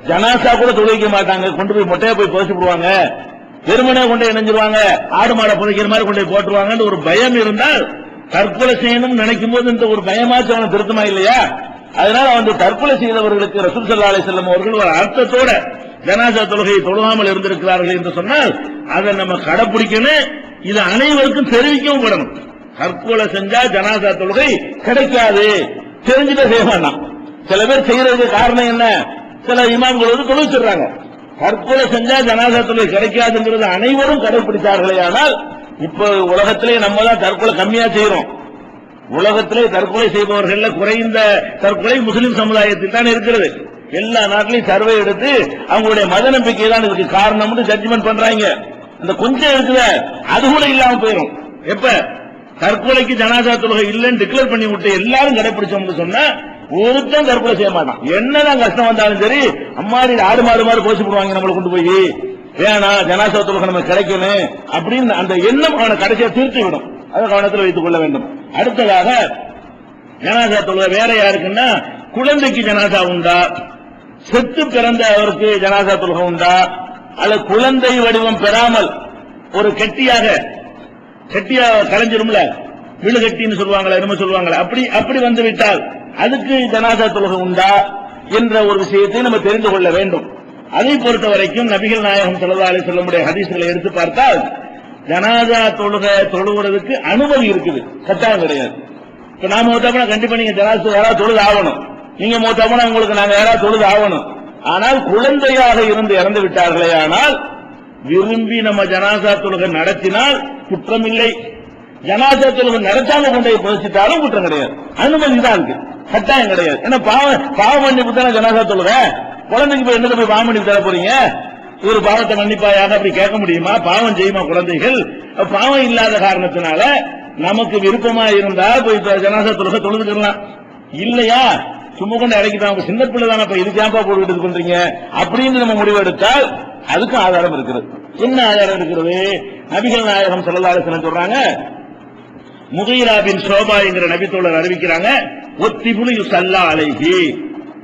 ஜனாசா கூட தொழுவிக்க மாட்டாங்க, கொண்டு போய் மொட்டையா போய் புதைச்சு போடுவாங்க, வெறுமனே கொண்டு இணைஞ்சிருவாங்க, ஆடு மாடை புதைக்கிற மாதிரி கொண்டு போய் போட்டுருவாங்கன்னு ஒரு பயம் இருந்தால் தற்கொலை செய்யணும் நினைக்கும் போது இந்த ஒரு பயமாச்சு அவனை திருத்தமா இல்லையா? அதனால வந்து தற்கொலை செய்தவர்களுக்கு ரசூல் ஸல்லல்லாஹு அலைஹி வஸல்லம் அவர்கள் ஒரு அர்த்தத்தோட ஜனாசா தொழுகையை தொழுகாமல் இருந்திருக்கிறார்கள் என்று சொன்னால் அதை நம்ம கடைபிடிக்கணும். இது அனைவருக்கும் தெரிவிக்கவும் படணும். தற்கொலை செஞ்சா ஜனாசா தொழுகை கிடைக்காது, தெரிஞ்சுட்டே செய்ய வேண்டாம். சில பேர் செய்யறதுக்கு காரணம் என்ன? சில இமாம்கள் வந்து தொழுவிச்சிடுறாங்க. தற்கொலை செஞ்சா ஜனாசா தொழுகை கிடைக்காதுங்கிறது அனைவரும் கடைபிடித்தார்களே. ஆனால் இப்ப உலகத்திலே நம்ம தான் தற்கொலை கம்மியா செய்யறோம். உலகத்திலே தற்கொலை செய்பவர்கள் குறைந்த தற்கொலை முஸ்லிம் சமுதாயத்தில் தான் இருக்கிறது. எல்லா நாட்டிலையும் சர்வே எடுத்து அவங்களுடைய மத நம்பிக்கை தான் இதுக்கு காரணம் ஜட்ஜ்மெண்ட் பண்றாங்க. அந்த கொஞ்சம் இருக்குத அது கூட இல்லாம போயிடும். எப்ப தற்கொலைக்கு ஜனாசா தொழுகை இல்லைன்னு டிக்ளேர் பண்ணி விட்டு எல்லாரும் கடைபிடிச்சோம்னு சொன்னா ஒருத்தன் தற்கொலை செய்ய மாட்டான். என்னதான் கஷ்டம் வந்தாலும் சரி, அம்மாடி ஆடு மாடு மாதிரி போச்சு போடுவாங்க நம்மளை கொண்டு போய், வேணாம் ஜனாசா தொழுகை நமக்கு கிடைக்கணும் அப்படின்னு அந்த எண்ணம் அவனை கடைசியா தீர்த்து விடும். அதை கவனத்தில் வைத்துக் கொள்ள வேண்டும். அடுத்ததாக ஜனாசா தொழுகை வேற யாருக்குன்னா, குழந்தைக்கு ஜனாசா உண்டா, செத்து பிறந்த அவருக்கு ஜனாசா தொழுகை உண்டா, அல்லது குழந்தை வடிவம் பெறாமல் ஒரு கெட்டியாக கலைஞ்சிரும்ல, விழுகட்டின்னு சொல்லுவாங்களா என்னமோ சொல்லுவாங்களா, அப்படி வந்து விட்டால் அதுக்கு ஜனாசா தொழுகை உண்டா என்ற ஒரு விஷயத்தை நம்ம தெரிந்து கொள்ள வேண்டும். அதை பொறுத்த வரைக்கும் நபிகள் நாயகம் ஸல்லல்லாஹு அலைஹி வஸல்லம் ஹதீஸ்களை எடுத்து பார்த்தால் ஜனாசா தொழுகை தொழுகிறதுக்கு அனுமதி இருக்குது, கட்டாயம் கிடையாது. இப்ப நாம மூத்தாப்பனா கண்டிப்பா நீங்க ஜனாசா யாராவது தொழுது ஆகணும், நீங்க மூத்தாப்பனா உங்களுக்கு நாங்க யாராவது தொழுது ஆகணும். ஆனால் குழந்தையாக இருந்து இறந்து விட்டார்களே, ஆனால் விரும்பி நம்ம ஜனாசா தொழுகை நடத்தினால் குற்றம் இல்லை, ஜனாசா தொழுகை நடத்தாம கொண்டு புதைச்சிட்டாலும் குற்றம் கிடையாது. அனுமதி தான் இருக்கு, கட்டாயம் கிடையாது. ஏன்னா பாவ மன்னிப்பு தானே ஜனாசா தொழுகை. குழந்தைக்கு போய் என்ன போய் பாவ மன்னிப்பு தர போறீங்க? ஒரு பாவத்தை மன்னிப்பாயாக அப்படி கேட்க முடியுமா? பாவம் செய்யுமா குழந்தைகள்? பாவம் இல்லாத காரணத்தினால நமக்கு விருப்பமா இருந்தா போய் ஜனாசா தொழுகை தொழுதுக்கலாம். இல்லையா சும்மா கொண்டு இறக்கிட்டாங்க, சின்ன பிள்ளை தானே இது கேம்பா போட்டு பண்றீங்க அப்படின்னு நம்ம முடிவெடுத்தால் அதுக்கு ஆதாரம் இருக்கிறது. என்ன ஆதாரம் இருக்கிறது? நபிகள் நாயகம் ஸல்லல்லாஹு அலைஹி வஸல்லம் சொல்றாங்க, முகீரா பின் ஷோபா என்கிற நபித்தோழர் அறிவிக்கிறாங்க, ஒத்திபுலி யுஸல்லா அலைஹி,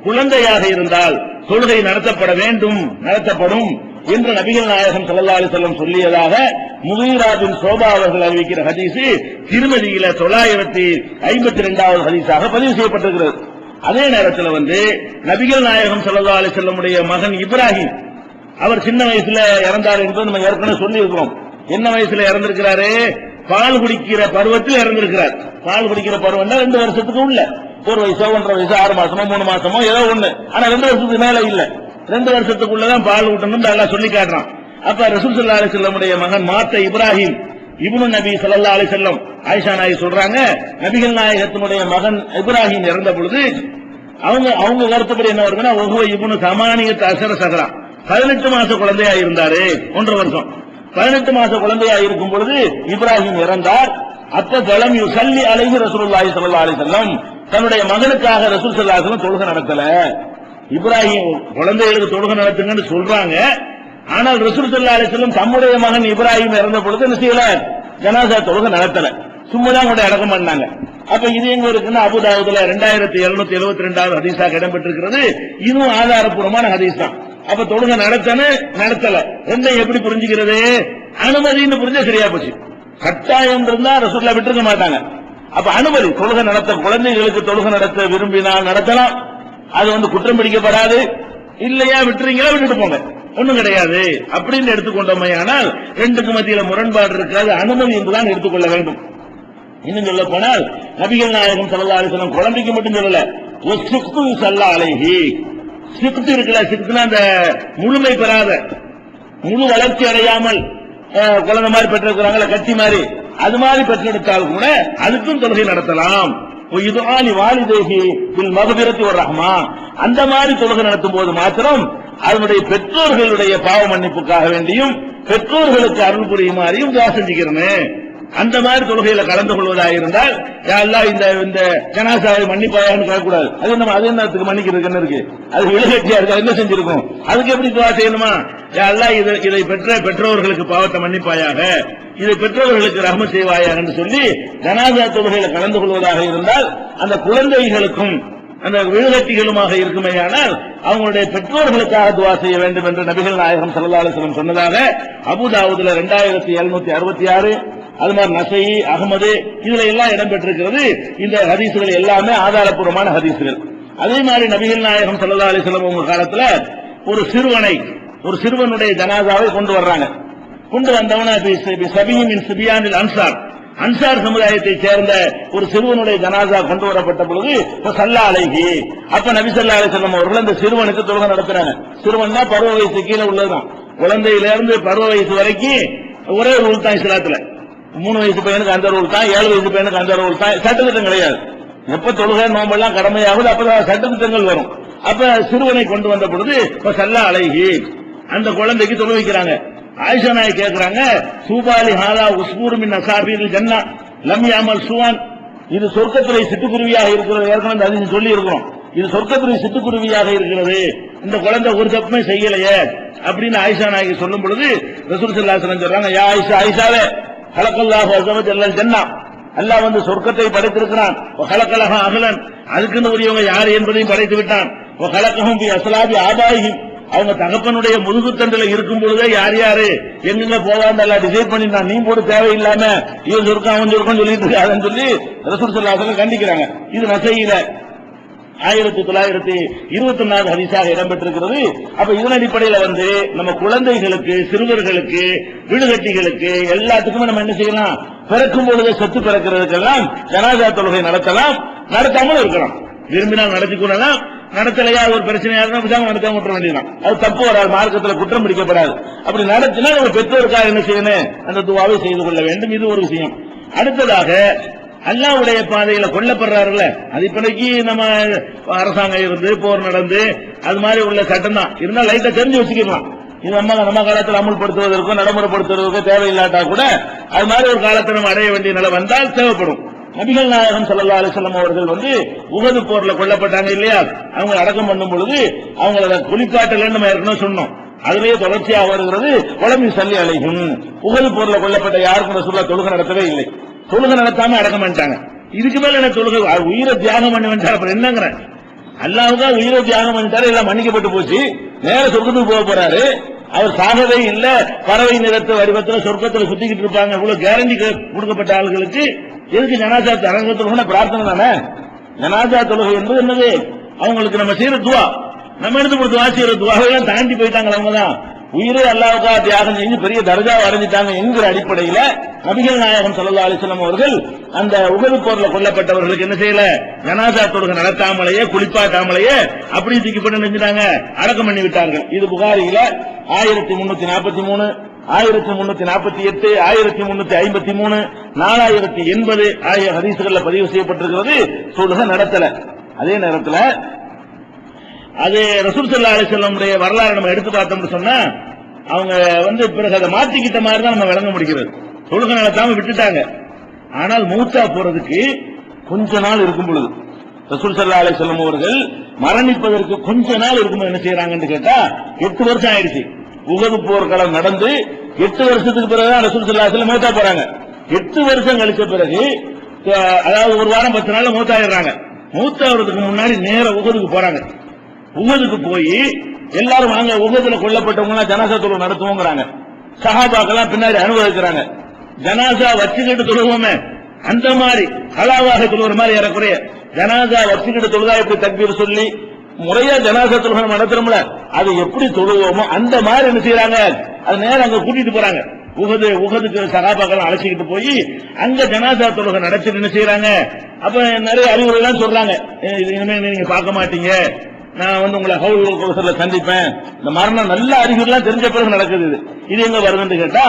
குழந்தையாக இருந்தால் தொழுகை நடத்தப்பட வேண்டும், நடத்தப்படும் என்று நபிகள் நாயகம் ஸல்லல்லாஹு அலைஹி வஸல்லம் சொல்லியதாக முகீரா பின் ஷோபா அவர்கள் அறிவிக்கிற ஹதீஸ் திருமதியில 952வது ஹதீஸாக பதிவு செய்யப்பட்டிருக்கிறது. அதே நேரத்தில் நபிகள் நாயகம் ஸல்லல்லாஹு அலைஹி வஸல்லம் மகன் இப்ராஹிம் அவர் சின்ன வயசுல இறந்தார் என்பது நம்ம ஏற்கனவே சொல்லி இருக்கிறோம். என்ன வயசுல இறந்திருக்கிறாரு? பால் குடிக்கிற பருவத்தில் இறந்திருக்கிறார். பால் குடிக்கிற பருவம் 2 வருஷத்துக்கு உள்ள, 1 வயசோ 1.5 வயசோ 6 மாசமோ 3 மாசமோ ஏதோ ஒண்ணு, ஆனா 2 வருஷத்துக்கு மேல இல்ல, 2 வருஷத்துக்குள்ளதான் பால் ஊட்டணும் நல்லா சொல்லி காட்டுறான். அப்ப ரசூல் ஸல்லல்லாஹு அலைஹி வஸல்லம் மகன் மாத்த இப்ராஹிம் இப்னு நபி ஸல்லல்லாஹு அலைஹி வஸல்லம் ஆயிஷா நாயகி சொல்றாங்க, நபிகள் நாயகத்தினுடைய மகன் இப்ராஹிம் இறந்த பொழுது அவங்க கருத்துப்படி என்ன வருதுன்னா, ஒவ்வொரு இப்னு சமானியத் அஸர சஹரா 18 மாச குழந்தையா இருந்தாரு, 1.5 வருஷம் 18 மாச குழந்தையா இருக்கும் பொழுது இப்ராஹிம் இறந்தார். அப்ப ஜலம் யுஸல்லி அலைஹி ரசூலுல்லாஹி ஸல்லல்லாஹு அலைஹி வஸல்லம் தன்னுடைய மகனுக்காக ரசூல் ஸல்லல்லாஹு அலைஹி வஸல்லம் தொழுகை நடத்தல. இப்ராஹிம் குழந்தைகளுக்கு தொழுகை நடத்துங்கன்னு சொல்றாங்க, ஆனால் ரசூல் ஸல்லல்லாஹு அலைஹி வஸல்லம் தம்முடைய மகன் இப்ராஹிம் இறந்த பொழுது என்ன செய்யல, ஜனாசா தொழுகை நடத்தல, சும்மாதான் கூட அடக்கம் பண்ணாங்க. அப்ப இது எங்க இருக்குன்னா அபூ தாவூதுல 2772வது ஹதீஸாக இடம்பெற்றிருக்கிறது. இதுவும் ஆதாரப்பூர்வமான ஹதீஸ் தான். அப்ப தொழுகை நடத்தல ரெண்டையும் எப்படி புரிஞ்சுக்கிறது? அனுமதின்னு புரிஞ்சா சரியா போச்சு. கட்டாயம் இருந்தா ரசூலுல்லாஹ் விட்டுருக்க மாட்டாங்க. அப்ப அனுமதி, தொழுகை நடத்த, குழந்தைகளுக்கு தொழுகை நடத்த விரும்பினால் நடத்தலாம், அது குற்றம் பிடிக்கப்படாது. இல்லையா விட்டுறீங்களா, விட்டுட்டு போங்க, ஒண்ணும் கிடையாது அப்படின்னு எடுத்துக்கொண்டோமே. ஆனால் ரெண்டுக்கு மத்தியில முரண்பாடு இருக்காது, அனுமதி என்றுதான் எடுத்துக்கொள்ள வேண்டும். இன்னும் சொல்ல போனால் நபிகள் நாயகம் ஸல்லல்லாஹு அலைஹி வஸல்லம் குழந்தைக்கு மட்டும் சொல்லல, வஸ்ஸுக்து ஸல்லா அலைஹி, சிக்து இருக்குல்ல, சிக்துனா அந்த முழுமை பெறாத, முழு வளர்ச்சி அடையாமல் குழந்தை மாதிரி பெற்றிருக்கிறாங்களா, கட்டி மாதிரி, அது மாதிரி பெற்றெடுத்தால் கூட அதுக்கும் தொழுகை நடத்தலாம். இதுஆலி வாலிதைஹி பில் மக்ஃபிரத்தி வர் ரஹ்மா, அந்த மாதிரி தொழுகை நடத்தும் போது மாத்திரம் அதனுடைய பெற்றோர்களுடைய பாவ மன்னிப்புக்காக வேண்டியும் பெற்றோர்களுக்கு அருள் புரியுமாறியும் துஆ செஞ்சுக்கிறேன். அந்த மாதிரி தொழுகையில கலந்து கொள்வதாக இருந்தால், யா அல்லாஹ் இந்த ஜனாசாவை மன்னிப்பாயான்னு கேட்கக்கூடாது. அது என்னத்துக்கு மன்னிக்கிறதுக்கு இருக்கு, அது விழுகட்டியா இருக்கு, என்ன செஞ்சிருக்கும், அதுக்கு எப்படி துஆ செய்யணுமா? யா அல்லாஹ் இதை பெற்ற பெற்றோர்களுக்கு பாவத்தை மன்னிப்பாயாக, இதை பெற்றோர்களுக்கு ரஹ்மத் செய்வாயாக என்று சொல்லி ஜனாசா தொழுகையில கலந்து கொள்வதாக இருந்தால் அந்த குழந்தைகளுக்கும் அந்த விழுகட்டிகளுமாக இருக்குமேயானால் அவங்களுடைய பெற்றோர்களுக்காக துஆ செய்ய வேண்டும் என்று நபிகள் நாயகம் ஸல்லல்லாஹு அலைஹி வஸல்லம் சொன்னதாக அபூ தாவூதுல 2766, அது மாதிரி நஸஈ, அஹ்மது இதுல எல்லாம் இடம்பெற்றிருக்கிறது. இந்த ஹதீஸ்கள் எல்லாமே ஆதாரப்பூர்வமான ஹதீஸ்கள். அதே மாதிரி நபிகள் நாயகம் ஸல்லல்லாஹு அலைஹி வஸல்லம் உங்க காலத்துல ஒரு சிறுவனுடைய ஜனாசாவை கொண்டு வர்றாங்க. கொண்டு வந்தவன சபியின் சிபியானில் அன்சார் சமுதாயத்தை சேர்ந்த ஒரு சிறுவனுடைய ஜனாசா கொண்டு வரப்பட்ட பொழுது ஸல்லா அலைஹி, அப்ப நபி ஸல்லல்லாஹு அலைஹி வஸல்லம் அவர்கள் அந்த சிறுவனுக்கு தொழுகை நடத்துறாங்க. சிறுவன்னா பருவ வயசு கீழே உள்ளதுதான், குழந்தையிலிருந்து பருவ வயசு வரைக்கும் ஒரே ரூல் தான் இஸ்லாத்துல. 3 வயசு பையனுக்கு அந்த ரூல் தான், 7 வயசு பையனுக்கு அந்த ரூல் தான், சட்டத்திட்டம் கிடையாது. எப்ப தொழுகை நோம்பெல்லாம் கடமையாகுது அப்பதான் சட்டத்திட்டங்கள் வரும். அப்ப சிறுவனை கொண்டு வந்த பொழுது ஸல்லா அலைஹி, அந்த குழந்தைக்கு தொழு வைக்கிறாங்க. ஆயிஷா நாயகி கேட்கிறாங்க, சூபாலி ஹாலா உஸ்பூர் மின் அஸாபீரில் ஜன்னா லம் யாமல் சுவான், இது சொர்க்கத்திலே சிட்டுக்குருவியாக இருக்கிறது, ஏற்கனவே அதிகம் சொல்லி இருக்கிறோம். இது சொர்க்கத்துடைய சிட்டுக்குருவியாக இருக்கிறது, இந்த குழந்தை ஒரு தப்புமே செய்யலையே அப்படின்னு ஆயிஷா நாயகி சொல்லும் பொழுது ரசூல் ஸல்லல்லாஹு அலைஹி வஸல்லம் சொல்றாங்க, யா ஆயிஷா, ஆயிஷாவே, கலக்கல்லாஹு அஸ்ஸ வ ஜல்ல ஜன்னா, அல்லாஹ் வந்து சொர்க்கத்தை படைத்திருக்கிறான், கலக்கலஹா அஹ்லன், அதுக்குன்னு உரியவங்க யார் என்பதையும் படைத்து விட்டான், கலக்கஹும் பி அஸ்லாபி ஆபாயிஹிம், அவங்க தகப்பனுடைய முதுகுத்தண்டில இருக்கும் பொழுதே யார் யாரு எங்க போவான்னு எல்லாம் டிசைட் பண்ணிட்டான், நீ போட்டு தேவையில்லாம இவன் சொர்க்கம் அவன் சொர்க்கம் சொல்லிட்டு இருக்காதுன்னு சொல்லி ரசூல் ஸல்லல்லாஹு அலைஹி வஸல்லம் கண்டிக்கிறாங்க. இது நசையில 1921 ஹதீஸாக இடம்பெற்றிருக்கிறது. அப்ப இதன் அடிப்படையில வந்து நம்ம குழந்தைகளுக்கு, சிறுவர்களுக்கு, வீடுகட்டிகளுக்கு எல்லாத்துக்குமே நம்ம என்ன செய்யலாம், பிறக்கும் பொழுது சொத்து பிறக்கிறதுக்கெல்லாம் ஜனாஸா தொழுகை நடத்தலாம், நடத்தாமல் இருக்கலாம். விரும்பினால் நடத்தி கொள்ளலாம், நடத்தலையா ஒரு பிரச்சனையா இருந்தா நடத்தாம விட்டுற வேண்டியதான், அது தப்பு வராது, மார்க்கத்தில் குற்றம் பிடிக்கப்படாது. அப்படி நடத்தினா நம்ம பெற்றோருக்காக என்ன செய்யணும், அந்த துவாவை செய்து கொள்ள வேண்டும். இது ஒரு விஷயம். அடுத்ததாக அல்லாஹ்வுடைய பாதையில கொல்லப்படுறாருல்ல, அது இப்போதைக்கு நம்ம அரசாங்கம் இருந்து போர் நடந்து அது மாதிரி உள்ள சட்டம் தான் இருந்தா லைட்டா தெரிஞ்சு வச்சுக்கலாம். இது நம்ம காலத்தில் அமல்படுத்துவதற்கும் நடைமுறைப்படுத்துவதற்கும் தேவையில்லாட்டா கூட அது மாதிரி ஒரு காலத்தை நம்ம அடைய வேண்டிய நிலை வந்தால் தேவைப்படும். நபிகள் நாயகம் ஸல்லல்லாஹு அலைஹி வஸல்லம் அவர்கள் வந்து உஹது போர்ல கொல்லப்பட்டாங்க இல்லையா, அவங்க அடக்கம் பண்ணும் பொழுது அவங்கள குளிப்பாட்டலன்னு நம்ம ஏற்கனவே சொன்னோம். அதுலயே தொடர்ச்சியாக வருகிறது வலமி ஸல்லி அலைஹிம், உஹது போர்ல கொல்லப்பட்ட யாருக்கும் ரசூலுல்லாஹ் தொழுகை நடத்தவே இல்லை, தொழுகை நடத்தாம அடக்கம் பண்ணிட்டாங்க. இதுக்கு மேல என்ன தொழுகை, உயிரை தியாகம் பண்ணி வந்துட்டார், அப்புறம் என்னங்கிற அல்லாஹ்வுக்கா உயிரை தியாகம் பண்ணிட்டாரு, எல்லாம் மன்னிக்கப்பட்டு போச்சு, நேர சொர்க்கத்துக்கு போக போறாரு. அவர் சாகவே இல்ல, பறவை நிறத்த வடிவத்தில் சொர்க்கத்தில் சுத்திக்கிட்டு இருப்பாங்க. இவ்வளவு கேரண்டி கொடுக்கப்பட்ட ஆளுகளுக்கு எதுக்கு ஜனாசா அரங்கத்தில் பிரார்த்தனை தானே. ஜனாசா தொழுகை என்பது என்னது, அவங்களுக்கு நம்ம செய்யற துவா, நம்ம எடுத்து கொடுத்து வாசிக்கிற துவாவையெல்லாம் தாண்டி போயிட்டாங்க. அவங்க தான் உயிரை அல்லாஹ்வுக்காக தியாகம் செஞ்சு பெரிய தர்ஜாவை அடைஞ்சிட்டாங்க என்கிற அடிப்படையில நபிகள் நாயகம் ஸல்லல்லாஹு அலைஹி வஸல்லம் அவர்கள் அந்த உஹது போர்ல கொல்லப்பட்டவர்களுக்கு என்ன செய்யல, ஜனாசா தொழுகை நடத்தாமலேயே குளிப்பாட்டாமலேயே அப்படி தூக்கி போட்டு நினைஞ்சிட்டாங்க, அடக்கம் பண்ணி விட்டார்கள். இது புகாரியில 1343, 1348, 1353, 4080 ஆகிய ஹதீஸ்கள்ல பதிவு செய்யப்பட்டிருக்கிறது. தொழுகை நடத்தல. அதே நேரத்தில் அது ரசூல் ஸல்லல்லாஹு அலைஹி வஸல்லம் வரலாறு நம்ம எடுத்து பார்த்தோம்னு சொன்னா அவங்க வந்து பிறகு அதை மாத்திக்கிட்ட மாதிரி தான் நம்ம விளங்க முடிக்கிறது. தொழுகை நடத்தாம விட்டுட்டாங்க, ஆனால் மூத்தா போறதுக்கு கொஞ்ச நாள் இருக்கும் பொழுது ரசூல் ஸல்லல்லாஹு அலைஹி வஸல்லம் அவர்கள் மரணிப்பதற்கு கொஞ்ச நாள் இருக்கும் என்ன செய்யறாங்கன்னு கேட்டா 8 வருஷம் ஆயிடுச்சு. உஹது போர்க்களம் நடந்து 8 வருஷத்துக்கு பிறகுதான் ரசூல் ஸல்லல்லாஹு அலைஹி வஸல்லம் மூத்தா போறாங்க. 8 வருஷம் கழிச்ச பிறகு, அதாவது ஒரு வாரம் 10 நாள்ல மூத்தாயிடுறாங்க. மூத்தாகிறதுக்கு முன்னாடி நேர உஹதுக்கு போறாங்க. உஹதுக்கு போய் எல்லாரும் வாங்க, உஹதுல கொல்லப்பட்டவங்க ஜனாசா தொழுகை நடத்துவோங்கிறாங்க. சஹாபாக்கெல்லாம் பின்னாடி அனுபவிக்கிறாங்க. ஜனாசா வச்சுக்கிட்டு தொழுவோமே, அந்த மாதிரி ஹலாவாக தொழுகிற மாதிரி ஏறக்குறைய ஜனாசா வச்சுக்கிட்டு தொழுதா எப்படி தக்பீர் சொல்லி முறையா ஜனாசா தொழுகை நடத்துறோம்ல, அது எப்படி தொழுவோமோ அந்த மாதிரி என்ன செய்யறாங்க, அது நேரம் அங்க கூட்டிட்டு போறாங்க. உஹதுக்கு சஹாபாக்கள் அழைச்சிக்கிட்டு போய் அங்க ஜனாசா தொழுகை நடத்திட்டு என்ன செய்யறாங்க, அப்ப நிறைய அறிவுரை எல்லாம் சொல்றாங்க. இனிமே நீங்க பார்க்க மாட்டீங்க, நான் வந்து உங்களை ஹவுல் கௌசர்ல சந்திப்பேன், இந்த மரணம் நல்ல அறிகுறிலாம் தெரிஞ்ச பிறகு நடக்குது. இது எங்க வருதுன்னு கேட்டா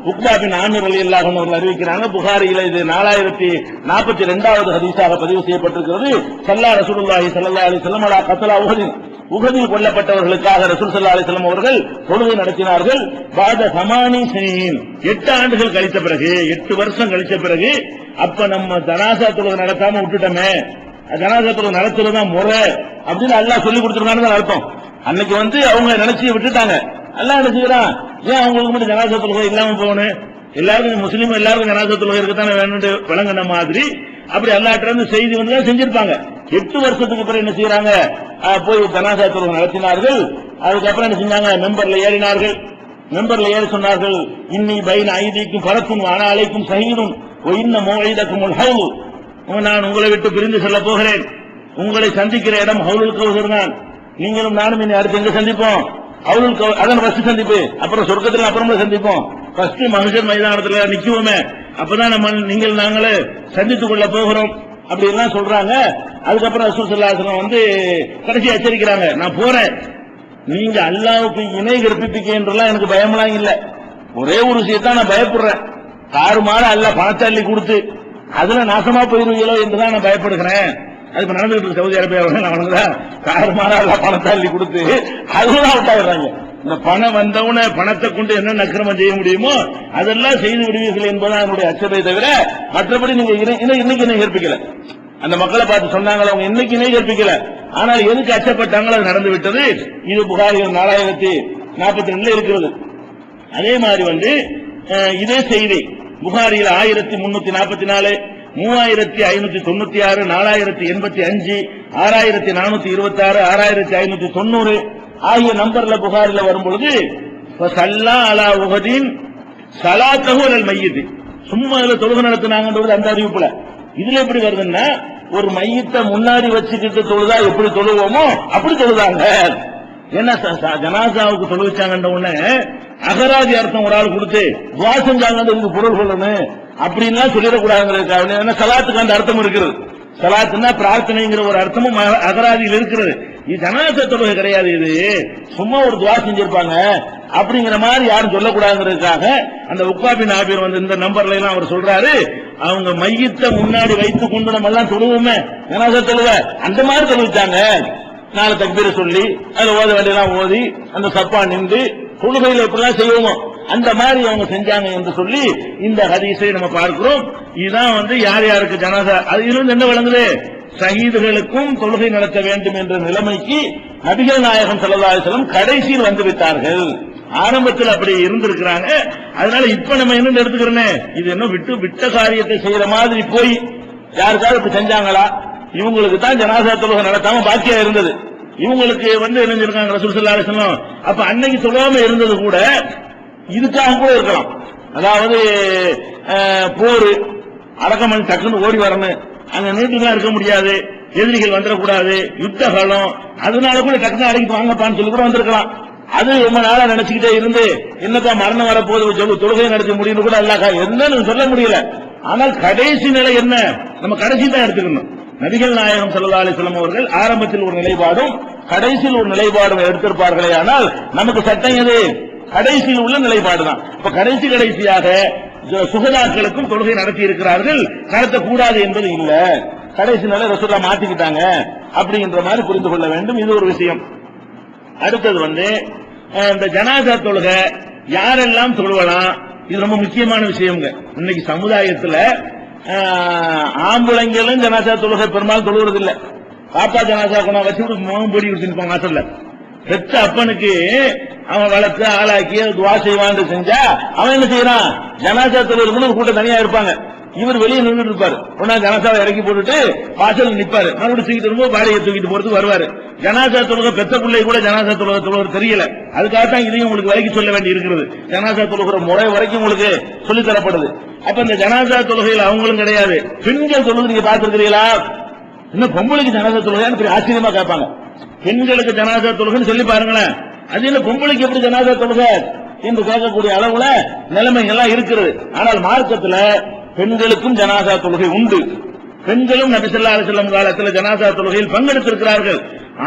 உக்பா பின் ஆமிர் ரலியல்லாஹு அன்ஹு அவர்கள் அறிவிக்கிறாங்க. புகாரியில இது 4042வது ஹதீஸாக பதிவு செய்யப்பட்டிருக்கிறது. ஸல்லல்லாஹு ரசூலுல்லாஹி ஸல்லல்லாஹு அலைஹி வஸல்லம் அலா கத்லா உஹதின், உஹதில் கொல்லப்பட்டவர்களுக்காக ரசூல் ஸல்லல்லாஹு அலைஹி வஸல்லம் அவர்கள் தொழுகை நடத்தினார்கள். பாத சமானி சனீன், 8 ஆண்டுகள் கழித்த பிறகு, 8 வருஷம் கழித்த பிறகு, அப்ப நம்ம ஜனாசா தொழுகை நடத்தாம விட்டுட்டோமே, ஜனாசா தொழுகை நடத்துறதுதான் முறை அப்படின்னு அல்லாஹ் சொல்லி கொடுத்திருக்கான்னு அர்த்தம். அன்னைக்கு வந்து அவங்க நினைச்சு விட்டுட்டாங்க. அல்லாஹ் என்ன செய்யறான், ஏன் அவங்களுக்கு மட்டும் ஜனாசா தொழுகை இல்லாம போகணும், எல்லாருக்கும் முஸ்லீம் எல்லாருக்கும் ஜனாசா தொழுகை இருக்கத்தானே வேணும் விளங்கின மாதிரி அப்படி அல்லாஹ்ட்ட இருந்து செய்தி வந்து செஞ்சிருப்பாங்க. 8 வருஷத்துக்கு பிறகு என்ன செய்யறாங்க, போய் ஜனாசா தொழுகை நடத்தினார்கள். அதுக்கப்புறம் என்ன செஞ்சாங்க, மெம்பர்ல ஏறினார்கள். மெம்பர்ல ஏறி சொன்னார்கள், இன்னி பைன ஐதீக்கும் பரத்தும் ஆனாலைக்கும் சஹீதும் இன்ன மௌஇதக்கும் ஹவுல், நான் உங்களை விட்டு பிரிந்து செல்ல போகிறேன், உங்களை சந்திக்கிற இடம் ஹவுலுல் கௌசர் தான், நீங்களும் நானும் இனி அடுத்து எங்க சந்திப்போம், ஹவுலுல் கௌசர் அதான் ஃபர்ஸ்ட் சந்திப்பு, அப்புறம் சொர்க்கத்தில் அப்புறமா சந்திப்போம், ஃபர்ஸ்ட் மஹ்ஷர் மைதானத்துல நிக்குவோமே, அப்பதான் நம்ம நீங்கள் நாங்களே சந்தித்துக் கொள்ள போகிறோம் அப்படி எல்லாம் சொல்றாங்க. அதுக்கப்புறம் ரசூல் ஸல்லல்லாஹு அலைஹி வஸல்லம் வந்து கடைசி எச்சரிக்கிறாங்க, நான் போறேன், நீங்க அல்லாஹ்வுக்கு இணை கற்பிப்பீங்கன்றலாம் எனக்கு பயமெல்லாம் இல்ல, ஒரே ஒரு விஷயத்தான் நான் பயப்படுறேன், தாறுமாற அல்லாஹ் பணத்தை அள்ளி கொடுத்து அதுல நாசமா போயிருவீங்களோ என்றுதான் நான் பயப்படுகிறேன். அது இப்ப நடந்துட்டு இருக்கு சவுதி அரேபியா, தாறுமாற அல்லாஹ் பணத்தை அள்ளி கொடுத்து அதுதான் அவுட் ஆயிடுறாங்க. இந்த பணம் வந்தவன பணத்தை கொண்டு என்ன நக்கிரமம் செய்ய முடியுமோ அதெல்லாம் செய்து விடுவீர்கள் என்பதான் என்னுடைய அச்சத்தை தவிர மற்றபடி நீங்க இன்னைக்கு என்ன ஏற்பிக்கல. அந்த மக்களை பார்த்து சொன்னாங்களா, அவங்க என்னைக்குமே கற்பிக்கல. ஆனால் எதுக்கு அச்சப்பட்டாங்களோ அது நடந்து விட்டது. இது புகாரிகள் 4042 இருக்கிறது. அதே மாதிரி இதே செய்தி புகாரியில் 1344, 3596, 4085, 6426, 6590 ஆகிய நம்பர்ல புகாரில வரும் பொழுது சல்லா அலா உஹதின் ஸலாத்தஹு அலல் மையித், சும்மா அதுல தொழுகை நடத்தினாங்கன்றது அந்த அறிவிப்புல. இதுல எப்படி வருதுன்னா, ஒரு மையத்தை முன்னாடி வச்சுக்கிட்டு தொழுதா எப்படி தொழுவோமோ அப்படி தொழுதாங்க. என்ன ஜனாசாவுக்கு தொழுவிச்சாங்கன்ற உடனே அகராதி அர்த்தம் ஒரு ஆள் கொடுத்து துவா செஞ்சாங்கன்னு பொருள் சொல்லணும் அப்படின்னா சொல்லிடக்கூடாதுங்கிறதுக்காக. ஏன்னா சலாத்துக்கு அந்த அர்த்தம் இருக்கிறது. சலாத்துன்னா பிரார்த்தனைங்கிற ஒரு அர்த்தமும் அகராதியில் இருக்கிறது. இது ஜனாசா தொழுகை கிடையாது. இது சும்மா ஒரு துவா செஞ்சிருப்பாங்க அப்படிங்கிற மாதிரி யாரும் சொல்லக்கூடாதுங்கிறதுக்காக அந்த உக்காபின் ஆபிர் இந்த நம்பர்ல எல்லாம் அவர் சொல்றாரு, அவங்க மையத்தை முன்னாடி வைத்துக் கொண்டு நம்ம எல்லாம் தொழுவோமே ஜனாசா தொழுவ அந்த மாதிரி தொழுவிச்சாங்க. 4 தக்பீரை சொல்லி அதுல ஓத வேண்டியெல்லாம் ஓதி அந்த சப்பா நின்று தொழுகையில் எப்படிலாம் செய்வோமோ அந்த மாதிரி அவங்க செஞ்சாங்க என்று சொல்லி இந்த ஹதீஸை நம்ம பார்க்கிறோம். இதுதான் யார் யாருக்கு ஜனாசா, அதிலிருந்து என்ன விளங்குது, ஷஹீதுகளுக்கும் தொழுகை நடத்த வேண்டும் என்ற நிலைமைக்கு நபிகள் நாயகம் ஸல்லல்லாஹு அலைஹி வஸல்லம் கடைசியில் வந்துவிட்டார்கள். ஆரம்பத்தில் அப்படி இருந்திருக்கிறாங்க. அதனால இப்ப நம்ம என்ன எடுத்துக்கிறோம், இது என்ன விட்ட காரியத்தை செய்யற மாதிரி போய் யாருக்காவது இப்படி செஞ்சாங்களா, இவங்களுக்கு தான் ஜனாசா தொழுகை நடத்தாம பாக்கியா இருந்தது. இவங்களுக்கு என்ன செஞ்சிருக்காங்க ரசூல் ஸல்லல்லாஹு அலைஹி வஸல்லம். அப்ப அன்னைக்கு சொல்லாம இருந்தது கூட இதுக்காக கூட இருக்கலாம். அதாவது போர் அடக்கம் பண்ணி டக்குன்னு ஓடி வரணும், அங்க நீட்டுலாம் இருக்க முடியாது, எதிரிகள் வந்துடக்கூடாது, யுத்த காலம், அதனால கூட டக்குன்னு அடக்கி வாங்கப்பான்னு சொல்லி கூட வந்திருக்கலாம். அது ரொம்ப நாளா நினைச்சுக்கிட்டே இருந்து என்னப்பா மரணம் வரப்போது தொழுகை நடத்த முடியும் கூட அல்லாஹ் என்னன்னு சொல்ல முடியல. ஆனால் கடைசி நிலை என்ன, நம்ம கடைசி தான் எடுத்துக்கணும். நபிகள் நாயகம் ஸல்லல்லாஹு அலைஹி வஸல்லம் அவர்கள் ஆரம்பத்தில் ஒரு நிலைப்பாடும் கடைசியில் ஒரு நிலைப்பாடும் எடுத்திருப்பார்களே, ஆனால் நமக்கு சட்டம் எது, கடைசியில் உள்ள நிலைப்பாடு தான். இப்ப கடைசியாக சுகதாக்களுக்கும் தொழுகை நடத்தி இருக்கிறார்கள், நடத்தக்கூடாது என்பது இல்ல, கடைசி நிலை ரசூலுல்லாஹ் மாத்திக்கிட்டாங்க அப்படிங்கிற மாதிரி புரிந்து கொள்ள வேண்டும். இது ஒரு விஷயம். அடுத்தது இந்த ஜனாசா தொழுகை யாரெல்லாம் தொழுவலாம், இது ரொம்ப முக்கியமான விஷயம்ங்க. இன்னைக்கு சமுதாயத்துல ஆம்பளைங்களும் ஜனாசா தொழுகை பெரும்பாலும் தொழுவது இல்ல. பாப்பா ஜனாசா கொண்டா வச்சு மோகம் பொடி வச்சிருப்பாங்க வாசல்ல. பெற்ற அப்பனுக்கு அவன் வளர்த்து ஆளாக்கி துவா செய்வான்னு செஞ்சா அவன் என்ன செய்யறான், ஜனாசா தொழுவதுன்னு ஒரு கூட்டம் தனியா இருப்பாங்க. இவர் வெளியே நின்றுட்டு இருப்பாரு, ஒன்னா ஜனாசாவை இறக்கி போட்டுட்டு வாசல் நிற்பாரு, மறுபடியும் தூக்கிட்டு வரும்போது பாடியை தூக்கிட்டு போறது வருவாரு. ஜனாசா தொழுகை பெற்ற பிள்ளை கூட ஜனாசா தொழுகை தெரியல. அதுக்காகத்தான் இதையும் உங்களுக்கு வரைக்கும் சொல்ல வேண்டி இருக்கிறது. ஜனாசா தொழுகிற முறை வரைக்கும் உங்களுக்கு சொல்லி தரப்படுது. அப்ப இந்த ஜனாசா தொழுகையில் அவங்களும் கிடையாது. பெண்கள் தொழுது நீங்க பார்த்திருக்கிறீங்களா, இன்னும் பொம்பளைக்கு ஜனாசா தொழுகைன்னு ஆச்சரியமா கேட்பாங்க. பெண்களுக்கு ஜனாசா தொழுகைன்னு சொல்லி பாருங்களேன், அது என்ன பொம்பளைக்கு எப்படி ஜனாசா தொழுகை என்று கேட்கக்கூடிய அளவுல நிலைமைகள்லாம் இருக்கிறது. ஆனால் மார்க்கத்துல பெண்களுக்கும் ஜனாசா தொழுகை உண்டு. பெண்களும் நபி ஸல்லல்லாஹு அலைஹி வஸல்லம் காலத்தில் ஜனாசா தொழுகையில் பங்கெடுத்திருக்கிறார்கள்.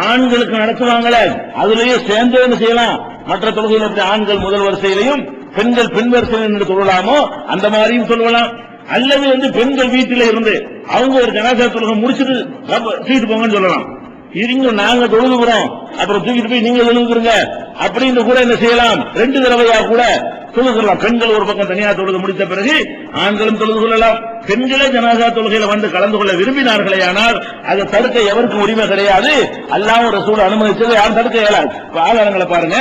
ஆண்களுக்கு நடத்துவாங்களே அதுலயே சேர்ந்து என்ன செய்யலாம், மற்ற தொழுகையில் ஆண்கள் முதல் வரிசையிலையும் பெண்கள் பின் வரிசையில் தொழலாமோ அந்த மாதிரியும் சொல்லலாம். அல்லது பெண்கள் வீட்டில இருந்து அவங்க ஒரு ஜனாசா தொழுகை முடிச்சுட்டு தூக்கிட்டு போங்கன்னு சொல்லலாம். இருங்க நாங்க தொழுதுகிறோம், அப்புறம் தூக்கிட்டு போய் நீங்க தொழுதுங்க அப்படின்னு கூட என்ன செய்யலாம், 2 தடவையா கூட தொழுகலாம். பெண்கள் ஒரு பக்கம் தனியாக தொழுது முடித்த பிறகு ஆண்களும் தொழுது கொள்ளலாம். பெண்களே ஜனாசா தொழுகையில கலந்து கொள்ள விரும்பினார்களே, ஆனால் அதை தடுக்க எவருக்கும் உரிமை கிடையாது. அல்லாஹ் ரசூல் அனுமதிச்சது யாரும் தடுக்க இயலாது. ஆதாரங்களை பாருங்க.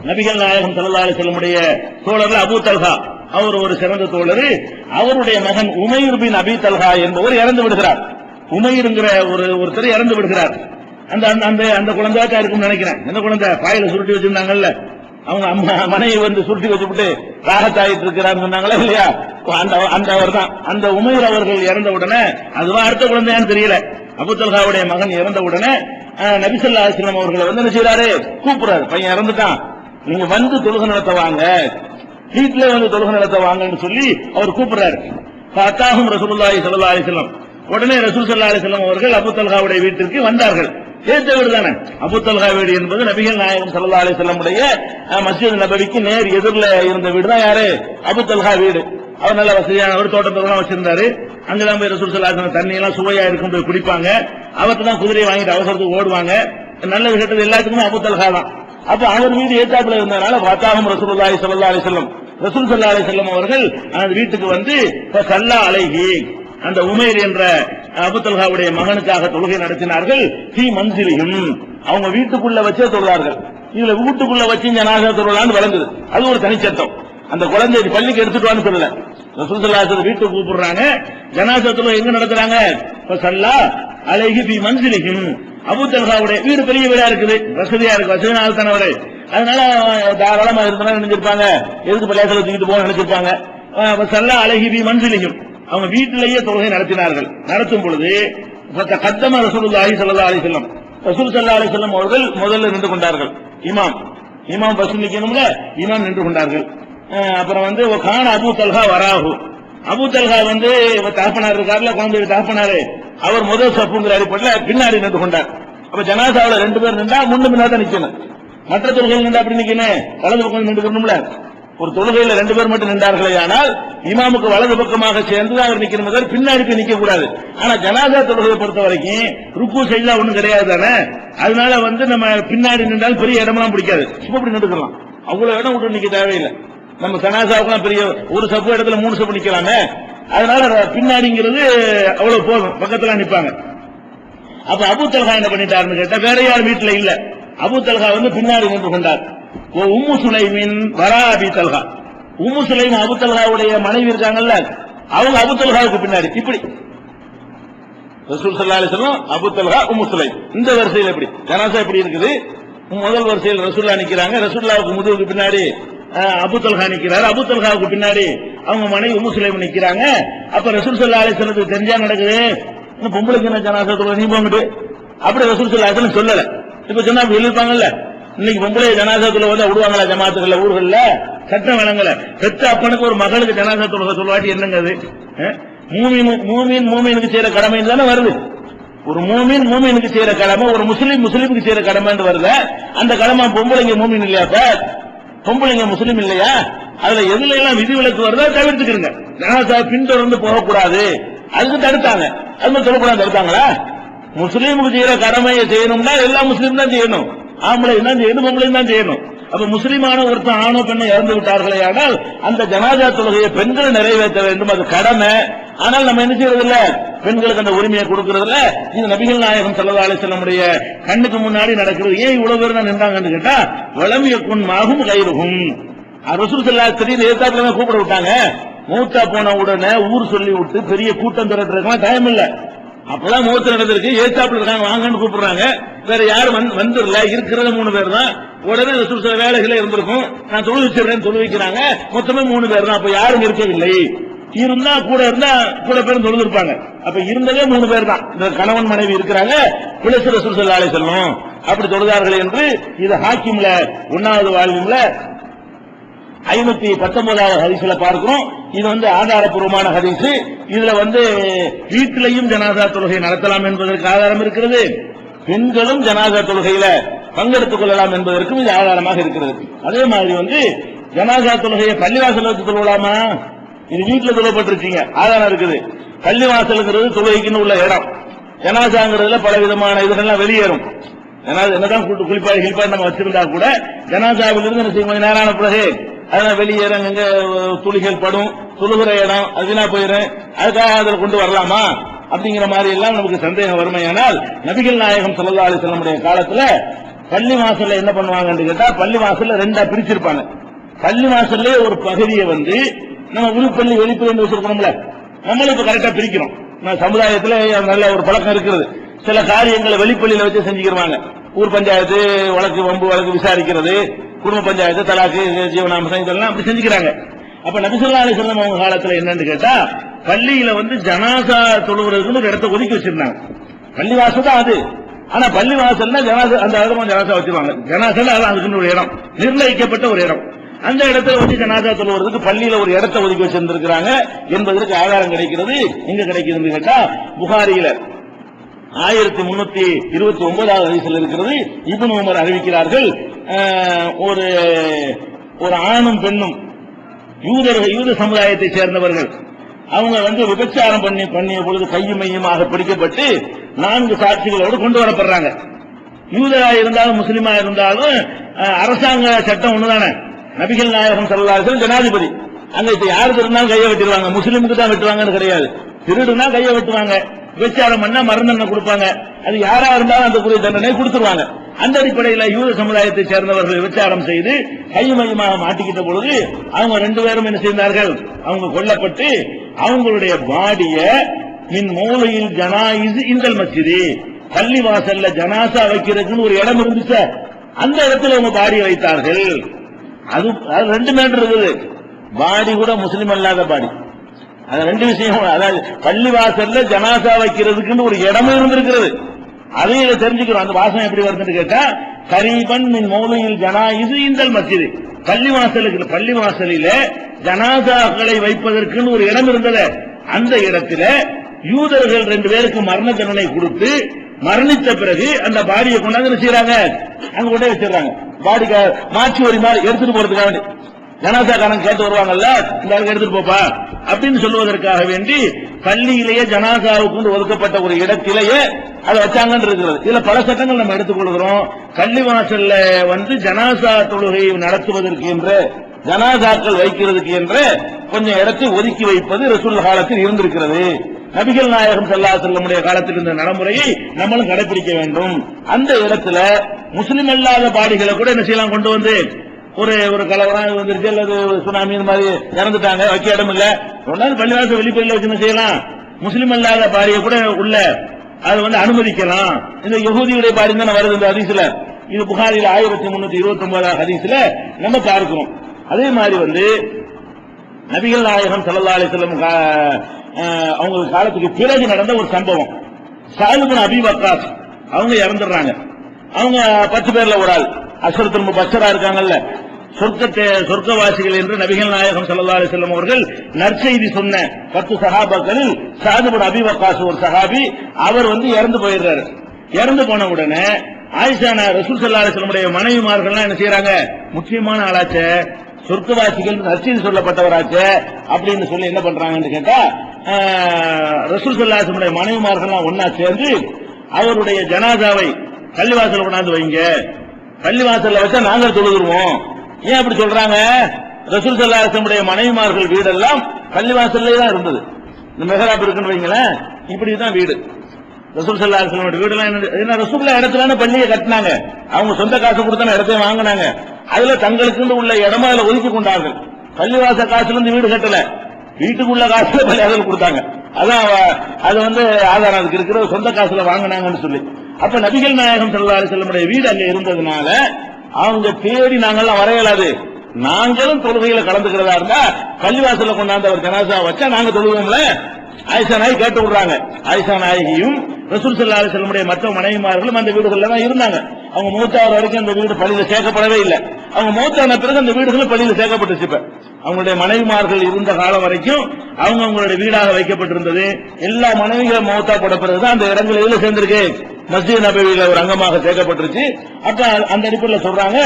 நபிகள் நாயகம் ஸல்லல்லாஹு அலைஹி வஸல்லம் தோழர்ல அபூ தல்ஹா, அவர் ஒரு சிறந்த தோழர். அவருடைய மகன் உமைர் பின் அபி தல்ஹா என்பவர் இறந்து விடுகிறார். உமைருங்கிற ஒருத்தர் இறந்து விடுகிறார். அந்த குழந்தையா இருக்கும் நினைக்கிறேன். அந்த குழந்தை பாயில சுருட்டி வச்சிருந்தாங்கல்ல, அவங்க அம்மா மனைவி சுருட்டி வச்சுட்டு ராகத்தாயிட்டு இருக்கிறான்னு சொன்னாங்களா இல்லையா, அந்த அவர் தான். அந்த உமைர் அவர்கள் இறந்த உடனே, அதுவா அடுத்த குழந்தையான்னு தெரியல, அபூ தல்ஹாவுடைய மகன் இறந்த உடனே நபி ஸல்லல்லாஹு அலைஹி வஸல்லம் அவர்களை என்ன செய்யறாரு, கூப்பிடுறாரு. பையன் இறந்துட்டான், நீங்க தொழுகை நடத்த வாங்க, வீட்டிலே தொழுகை நடத்த வாங்கன்னு சொல்லி அவர் கூப்பிடுறாரு. ஃபஅதாஹும் ரசூலுல்லாஹி ஸல்லல்லாஹு அலைஹி வஸல்லம், உடனே ரசூல் ஸல்லல்லாஹு அலைஹி வஸல்லம் அவர்கள் அபூ தல்ஹாவுடைய வீட்டிற்கு வந்தார்கள். ஏற்ற வீடு தானே அபூ தல்ஹா வீடு என்பது நபிகள் நாயகம் ஸல்லல்லாஹு அலைஹி வஸல்லம் உடைய மஸ்ஜித் நபவிக்கு நேர் எதிரில் இருந்த வீடு தான் யாரு, அபூ தல்ஹா வீடு. அவர் நல்ல வசதியான ஒரு தோட்டத்தெல்லாம் வச்சிருந்தாரு. அங்கதான் போய் ரசூல் ஸல்லல்லாஹு அலைஹி வஸல்லம் தண்ணி எல்லாம் சுவையா இருக்கும் போய் குடிப்பாங்க. அவர்கிட்ட தான் குதிரையை வாங்கிட்டு அவசரத்துக்கு ஓடுவாங்க. நல்ல விஷயத்துல எல்லாத்துக்குமே அபூ தல்ஹா தான். அப்ப அவர் வீடு ஏற்றாப்புல இருந்ததுனால ஃபஅதாஹும் ரசூலுல்லாஹி ஸல்லல்லாஹு அலைஹி வஸல்லம், ரசூல் ஸல்லல்லாஹு அலைஹி வஸல்லம் அவர்கள் அந்த வீட்டுக்கு சல்லா அலைஹி, அந்த உமைர் என்ற அபூ தல்ஹாவுடைய மகனுக்காக தொழுகை நடத்தினார்கள். ஃபீ மன்சிலிஹிம், அவங்க வீட்டுக்குள்ள வச்சே தொழுதார்கள். இதுல வீட்டுக்குள்ள வச்சு ஜனாஸா தொழலான்னு வழங்குது. அது ஒரு தனிச்சட்டம். அந்த குழந்தை பள்ளிக்கு எடுத்துட்டு சொல்லல, ரசூல் ஸல்லல்லாஹு அலைஹி வஸல்லம் வீட்டுக்கு கூப்பிடுறாங்க. ஜனாஸா தொழுகை எங்க நடத்துறாங்க? ஸல்லா அலைஹி ஃபீ மன்சிலிஹிம், அபூ தல்ஹாவுடைய வீடு பெரிய வீடா இருக்குது, வசதியா இருக்கு, வசதியான தானவரு, அதனால தாராளமா இருந்தா நினைச்சிருப்பாங்க, எதுக்கு பள்ளியாசல தூக்கிட்டு போக நினைச்சிருப்பாங்க. ஸல்லா அலைஹி ஃபீ மன்சிலிஹிம், அவங்க வீட்டிலேயே தொழுகை நடத்தினார்கள். நடத்தும் பொழுது கத்தம ரசூலுல்லாஹி ஸல்லல்லாஹு அலைஹி வஸல்லம், ரசூல் ஸல்லல்லாஹு அலைஹி வஸல்லம் அவர்கள் முதல்ல நின்று கொண்டார்கள். இமாம் பஸ் நிக்கணும்ல, இமாம் நின்று கொண்டார்கள். அப்புறம் வந்து கான அபூ தல்ஹா வராஹு, அபூ தல்ஹா வந்து தகப்பனார் இருக்காருல, குழந்தை தகப்பனாரு, அவர் முதல் சப்புங்கிற அடிப்படையில் பின்னாடி நின்று கொண்டார். அப்ப ஜனாசாவுல 2 பேர் நின்றா முன்னு பின்னாடி தான் நிக்கணும். மற்ற தொழுகையில் நின்றா அப்படி நிக்கணும், வலது பக்கம் நின்றுக்கணும்ல. ஒரு தொழுகையில 2 பேர் மட்டும் நின்றார்களே, ஆனால் இமாமுக்கு வலது பக்கமாக சேர்ந்து அவர் நிக்கணும், பின்னாடி போய் நிக்க கூடாது. ஆனா ஜனாசா தொழுகையை பொறுத்த வரைக்கும் ருக்கு செய்தா ஒண்ணும் கிடையாது தானே, அதனால வந்து நம்ம பின்னாடி நின்றால் பெரிய இடமெல்லாம் பிடிக்காது, சும்மா இப்படி நின்றுக்கலாம். அவ்வளவு இடம் விட்டு நிக்க தேவையில்லை. நம்ம ஜனாசாவுக்குலாம் பெரிய ஒரு சப்பு இடத்துல 3 சப்பு நிக்கலாமே, அதனால பின்னாடிங்கிறது அவ்வளவு போதும், பக்கத்துல நிப்பாங்க. அப்ப அபூ தல்ஹா என்ன பண்ணிட்டாருன்னு கேட்டா, வேற யார் வீட்டுல இல்ல, அபூ தல்ஹா வந்து பின்னாடி நின்று கொண்டார். உம்மு சுலைமின் வரா அபி தல்ஹா, உம்மு சுலைம் அபூ தல்ஹாவுடைய மனைவி இருக்காங்கல்ல, அவங்க அபூ தல்ஹாவுக்கு பின்னாடி இப்படி. ரசூல் ஸல்லல்லாஹு அலைஹி வஸல்லம், அபூ தல்ஹா, உம்மு சுலைம், இந்த வரிசையில் எப்படி ஜனாசா எப்படி இருக்குது? முதல் வரிசையில் ரசூல்லா நிக்கிறாங்க, ரசூல்லாவுக்கு முதுகுக்கு பின்னாடி அபூ தல்ஹா நிக்கிறாரு, அபூ தல்ஹாவுக்கு பின்னாடி அவங்க மனைவி உம்மு சுலைம் நிக்கிறாங்க. அப்ப ரசூல் ஸல்லல்லாஹு அலைஹி வஸல்லம் தெரிஞ்சா நடக்குது, இன்னும் பொம்பளைக்கு என்ன ஜனாசா தொழுகை நீ போங்கிட்டு, அப்படி ரசூல் ஸல்லல்லாஹு அலைஹி வஸல்லம் சொல்லல. இப்ப சொன்னா எழுப்பாங்கல்ல, இன்னைக்கு பொம்பளை ஜனாசா தொழுகை வந்து விடுவாங்களா ஜமாத்துகள்ல, ஊர்கள்ல சட்டம் வழங்கல. பெற்ற அப்பனுக்கு ஒரு மகளுக்கு ஜனாசா தொழுகை சொல்லுவாட்டி என்னங்க அது? மூமீனுக்கு செய்யற கடமை தானே வருது. ஒரு மூமீனுக்கு செய்யற கடமை, ஒரு முஸ்லிமுக்கு செய்யற கடமைன்னு வருது. அந்த கடமை பொம்பளைங்க மூமீன் இல்லையாப்ப, பொம்பளைங்க முஸ்லீம் இல்லையா? அதுல எதுல எல்லாம் விதிவிலக்கு வருதோ தவிர்த்துக்கிறங்க. ஜனாசா பின்தொடர்ந்து போகக்கூடாது, அதுக்கு தடுத்தாங்க. அது மாதிரி சொல்லக்கூடாது, தடுத்தாங்களா? முஸ்லீமுக்கு செய்யற கடமையை செய்யணும்னா எல்லா முஸ்லீம் தான் செய்யணும், ஆம்பளை தான் செய்யணும், பொம்பளையும் தான் செய்யணும். அப்ப முஸ்லிமான ஒருத்தன் ஆணோ பெண்ணை இறந்து விட்டார்களே, ஆனால் அந்த ஜனாசா தொழுகையை பெண்கள் நிறைவேற்ற வேண்டும், அது கடமை. ஆனால் நம்ம என்ன செய்யறது இல்ல, பெண்களுக்கு அந்த உரிமையை கொடுக்கறது இல்ல. இது நபிகள் நாயகம் ஸல்லல்லாஹு அலைஹி வஸல்லமுடைய கண்ணுக்கு முன்னாடி நடக்கிறது. ஏன் இவ்வளவு பேர் நின்றாங்கன்னு கேட்டா, வலமியக்குன் மாகும் கைருகும், ரசூல் ஸல்லல்லாஹு அலைஹி வஸல்லம் ஏத்தாப்புல கூப்பிட விட்டாங்க. மூத்தா போன உடனே ஊர் சொல்லி விட்டு பெரிய கூட்டம் திரட்டுறதுக்கு டைம் இல்ல. அப்பதான் மூத்த நடந்திருக்கு, ஏத்தாப்புல இருக்காங்க வாங்கன்னு கூப்பிடுறாங்க. வேற யாரும் வந்துடல, இருக்கிறது 3 பேர் தான். உடனே ரசூல் சில வேலைகளே இருந்திருக்கும், நான் தொழு வச்சிருக்கேன், தொழு வைக்கிறாங்க. மொத்தமே 3 பேர் தான். அப்ப யாரும் இருக்கவில்லை, இருந்தா கூட பேரும் தொழுதிருப்பாங்க. அப்ப இருந்ததே 3 பேர் தான். இந்த கணவன் மனைவி இருக்கிறாங்க, பிளஸ் ரசூல் ஸல்லல்லாஹு அலைஹி வஸல்லம் அப்படி தொழுதார்கள் என்று இது ஹாக்கிம்ல 1வது வால்யூம்ல 519வது ஹதீஸ்ல பார்க்கிறோம். இது வந்து ஆதாரப்பூர்வமான ஹதீஸ். இதுல வந்து வீட்டிலையும் ஜனாசா தொழுகை நடத்தலாம் என்பதற்கு ஆதாரம் இருக்கிறது, பெண்களும் ஜனாசா தொழுகையில பங்கெடுத்துக் கொள்ளலாம் என்பதற்கும் இது ஆதாரமாக இருக்கிறது. அதே மாதிரி வந்து ஜனாசா தொழுகையை பள்ளிவாசல் வச்சு தொழலாமா? இது வீட்டுல தொழப்பட்டிருக்கீங்க, ஆதாரம் இருக்குது. பள்ளிவாசலுங்கிறது தொழுகைக்குன்னு உள்ள இடம், ஜனாசாங்கிறதுல பல விதமான இதுகள்லாம் வெளியேறும். என்னதான் குளிப்பாடி நம்ம வச்சிருந்தா கூட ஜனாசாவிலிருந்து என்ன செய்யும், நேரான பிறகு அதெல்லாம் வெளியேறும், எங்க துளிகள் படும், தொழுகிற இடம் அதுனா போயிடும், அதுக்காக அதில் கொண்டு வரலாமா அப்படிங்கிற மாதிரி எல்லாம் நமக்கு சந்தேகம் வறுமையானால், நபிகள் நாயகம் ஸல்லல்லாஹு அலைஹி வஸல்லம் காலத்துல பள்ளி வாசல்ல என்ன பண்ணுவாங்கன்னு கேட்டா, பள்ளி வாசல்ல 2ஆ பிரிச்சிருப்பாங்க. பள்ளி வாசல்லே ஒரு பகுதியை வந்து நம்ம உள்பள்ளி வெளிப்பள்ளி வச்சிருக்கோம்ல, நம்மளும் இப்ப கரெக்டா பிரிக்கிறோம். சமுதாயத்துல நல்ல ஒரு பழக்கம் இருக்கிறது, சில காரியங்களை வெளிப்பள்ளியில வச்சு செஞ்சுக்கிறாங்க. ஊர் பஞ்சாயத்து வழக்கு, வம்பு வழக்கு விசாரிக்கிறது, குடும்ப பஞ்சாயத்து, தலாக்கு, ஜீவனாம்சம், இதெல்லாம் அப்படி செஞ்சுக்கிறாங்க. அப்ப நபி ஸல்லல்லாஹு அலைஹி வஸல்லம் அவங்க காலத்துல என்னன்னு கேட்டா, பள்ளியில வந்து ஜனாசா தொழுகிறதுக்கு ஒரு இடத்தை ஒதுக்கி வச்சிருந்தாங்க. பள்ளி வாசல் தான் அது, ஆனா பள்ளி வாசல்னா ஜனாசா, அந்த இடத்துல ஜனாசா வச்சிருவாங்க. ஜனாசா அதுக்குன்னு ஒரு இடம், நிர்ணயிக்கப்பட்ட ஒரு இடம். அந்த இடத்துல வந்து ஜனாசா தொழுவதற்கு பள்ளியில ஒரு இடத்தை ஒதுக்கி வச்சிருந்திருக்கிறாங்க என்பதற்கு ஆதாரம் கிடைக்கிறது. எங்க கிடைக்குதுன்னு கேட்டா, புகாரியில 1329வது ஹதீஸில் இருக்கிறது. இப்னு உமர் அறிவிக்கிறார்கள், ஒரு ஆணும் பெண்ணும் யூத சமுதாயத்தை சேர்ந்தவர்கள், அவங்க வந்து விபச்சாரம் பண்ணிய பொழுது கையும் மையுமாக பிடிக்கப்பட்டு 4 சாட்சிகளோடு கொண்டு வரப்படுறாங்க. யூதரா இருந்தாலும் முஸ்லிமா இருந்தாலும் அரசாங்க சட்டம் ஒண்ணுதானே. நபிகள் நாயகம் ஸல்லல்லாஹு அலைஹி வஸல்லம் ஜனாதிபதி, அங்க இப்ப யாருக்கு இருந்தாலும் கையை வெட்டிடுவாங்க, முஸ்லிமுக்கு தான் வெட்டுவாங்கன்னு கிடையாது. திருடுனா கையை வெட்டுவாங்க, விபச்சாரம் பண்ணா மரண தண்டனை கொடுப்பாங்க. அது யாரா இருந்தாலும் அந்த குறி தண்டனை கொடுத்துருவாங்க. அந்த அடிப்படையில் யூத சமுதாயத்தை சேர்ந்தவர்கள் விபச்சாரம் செய்து கைமையமாக மாட்டிக்கிட்ட பொழுது அவங்க 2 பேரும் என்ன செய்தார்கள், அவங்க கொல்லப்பட்டு அவங்களுடைய பாடிய மின் மூலையில் ஜனாயிஸ் இந்தல் மஸ்ஜிதி, பள்ளி வாசல்ல ஜனாசா வைக்கிறதுன்னு ஒரு இடம் இருந்துச்சு, அந்த இடத்துல அவங்க பாடி வைத்தார்கள். அது 2 மேட்டர் இருக்குது. பாடி கூட முஸ்லிம் அல்லாத பாடி. அது 2 விஷயம். அதாவது பள்ளி வாசல்ல ஜனாசா வைக்கிறதுக்குன்னு ஒரு இடமும் இருந்திருக்கிறது. அதையும் இதை தெரிஞ்சுக்கிறோம். அந்த வாசம் எப்படி வருதுன்னு கேட்டா, கரீபன் மின் மௌலியில் ஜனாயிஸ் இந்தல் மஸ்ஜித், பள்ளி வாசலில ஜனாசாக்களை வைப்பதற்குன்னு ஒரு இடம் இருந்தது. அந்த இடத்துல யூதர்கள் 2 பேருக்கு மரண தண்டனை கொடுத்து மரணித்த பிறகு அந்த பாடியை கொண்டாந்து செய்யறாங்க, அங்க கொண்டே வச்சிடறாங்க. பாடி மாற்றி ஒரு மாதிரி எடுத்துட்டு போறதுக்காக வேண்டி ஜனாசாக்காரன் கேட்டு வருவாங்கல்ல, இந்த ஆளுக்கு எடுத்துட்டு போப்பா அப்படின்னு சொல்லுவதற்காக வேண்டி பள்ளியிலேயே ஜனாசாவுக்கு ஒதுக்கப்பட்ட ஒரு இடத்திலேயே அதை வச்சாங்கன்னு இருக்கிறது. இதுல பல சட்டங்கள் நம்ம எடுத்துக்கொள்கிறோம். பள்ளி வாசல்ல ஜனாசா தொழுகையை நடத்துவதற்கு என்று, ஜனாசாக்கள் வைக்கிறதுக்கு என்று கொஞ்சம் இடத்தை ஒதுக்கி வைப்பது ரசூல் காலத்தில் இருந்திருக்கிறது. நபிகள் நாயகம் ஸல்லல்லாஹு அலைஹி வஸல்லம் காலத்தில் இருந்த நடைமுறையை நம்மளும் கடைபிடிக்க வேண்டும். அந்த இடத்துல முஸ்லிம் அல்லாத பாடிகளை கூட என்ன செய்யலாம், கொண்டு வந்து ஒரு கலவரம் வந்துருச்சு அல்லது சுனாமி இந்த மாதிரி இறந்துட்டாங்க, வைக்க இடம் இல்ல, பள்ளிவாசல் வெளிப்படையில் வச்சு என்ன செய்யலாம், முஸ்லிம் அல்லாத பாடியை கூட உள்ள அது அனுமதிக்கலாம். இந்த யஹூதியுடைய பாடி தான் வருது இந்த ஹதீஸ்ல. இது புகாரில் 1329 ஹதீஸ்ல நம்ம பார்க்கிறோம். அதே மாதிரி நபிகள் நாயகம் ஸல்லல்லாஹு அலைஹி வஸல்லம் அவங்க காலத்துக்கு பிறகு நடந்த ஒரு சம்பவம். சஅத் இப்னு அபீ வக்காஸ் அவங்க இறந்துடுறாங்க. அவங்க 10 பேர்ல ஒரு ஆள், அஷ்ரத்துல் முபஷ்ஷரா இருக்காங்கல்ல, சொர்க்கவாசிகள் என்று நபிகள் நாயகம் ஸல்லல்லாஹு அலைஹி வஸல்லம் அவர்கள் நற்செய்தி சொன்ன 10 சஹாபாக்களில் சஅத் இப்னு அபீ வக்காஸ் ஒரு சஹாபி. அவர் இறந்து போயிடுறாரு. இறந்து போன உடனே ஆயிஷா ரசூல் ஸல்லல்லாஹு அலைஹி வஸல்லம் மனைவிமார்கள் என்ன செய்யறாங்க, முக்கியமான ஆளாச்சே, சொர்க்கவாசிகள் நற்செய்தி சொல்லப்பட்டவராச்சே அப்படின்னு சொல்லி என்ன பண்றாங்கன்னு கேட்டா, ரசூல் ஸல்லல்லாஹு அலைஹி வஸல்லம் மனைவிமார்கள் ஒன்னா சேர்ந்து அவருடைய ஜனாசாவை பள்ளிவாசல் கொண்டாந்து வைங்க, பள்ளிவாசல்ல வச்சா நாங்கள் தொழுதுருவோம். ஏன் அப்படி சொல்றாங்க, ரசூல் ஸல்லல்லாஹு அலைஹி வஸல்லம் மனைவிமார்கள் வீடெல்லாம் பள்ளிவாசல்லே தான் இருந்தது. இந்த மெஹராப் இருக்குன்னு வைங்களேன், இப்படிதான் வீடு. ரசூல் ஸல்லல்லாஹு அலைஹி வஸல்லம் வீடுலாம் என்ன, ரசூலுல்லாஹ் இடத்துல பள்ளியை கட்டினாங்க, அவங்க சொந்த காசு கொடுத்தான இடத்தையும் வாங்கினாங்க. அதுல தங்களுக்கு உள்ள இடமா அதுல ஒதுக்கி கொண்டார்கள். பள்ளிவாச காசுல இருந்து வீடு கட்டல, வீட்டுக்குள்ள காசுல பள்ளிவாசல் கொடுத்தாங்க. அதான் அது ஆதாரம் அதுக்கு இருக்கிற சொந்த காசுல வாங்கினாங்கன்னு சொல்லி. அப்ப நபிகள் நாயகம் ஸல்லல்லாஹு அலைஹி வஸல்லம் வீடு அங்க இருந்ததுனால அவங்க தேடி நாங்கெல்லாம் வர இயலாது. நாங்களும் தொழுகையில கலந்துக்கிறதா இருந்தா பள்ளிவாசல கொண்டாந்து அவர் ஜனாசா வச்சா நாங்க தொழுவோம்ல. ஆயிஷா நாயகி கேட்டு விடுறாங்க. ஆயிஷா நாயகியும் ரசூல் ஸல்லல்லாஹு அலைஹி வஸல்லம் மற்ற மனைவிமார்களும் அந்த வீடுகள்ல தான் இருந்தாங்க. அவங்க மூத்தாவ வரைக்கும் அந்த வீடு பள்ளியில சேர்க்கப்படவே இல்லை. அவங்க மூத்தான பிறகு அந்த வீடுகளும் பள்ளியில சேர்க்கப்பட்டுச்சு. இப்ப அவங்களுடைய மனைவிமார்கள் இருந்த காலம் வரைக்கும் அவங்க அவங்களுடைய வீடாக வைக்கப்பட்டிருந்தது. எல்லா மனைவிகளும் மௌத்தா போட பிறகுதான் அந்த இடங்கள் எதுல சேர்ந்திருக்கு, மஸ்ஜித் நபவியில ஒரு அங்கமாக சேர்க்கப்பட்டுருச்சு. அப்ப அந்த அடிப்படையில் சொல்றாங்க,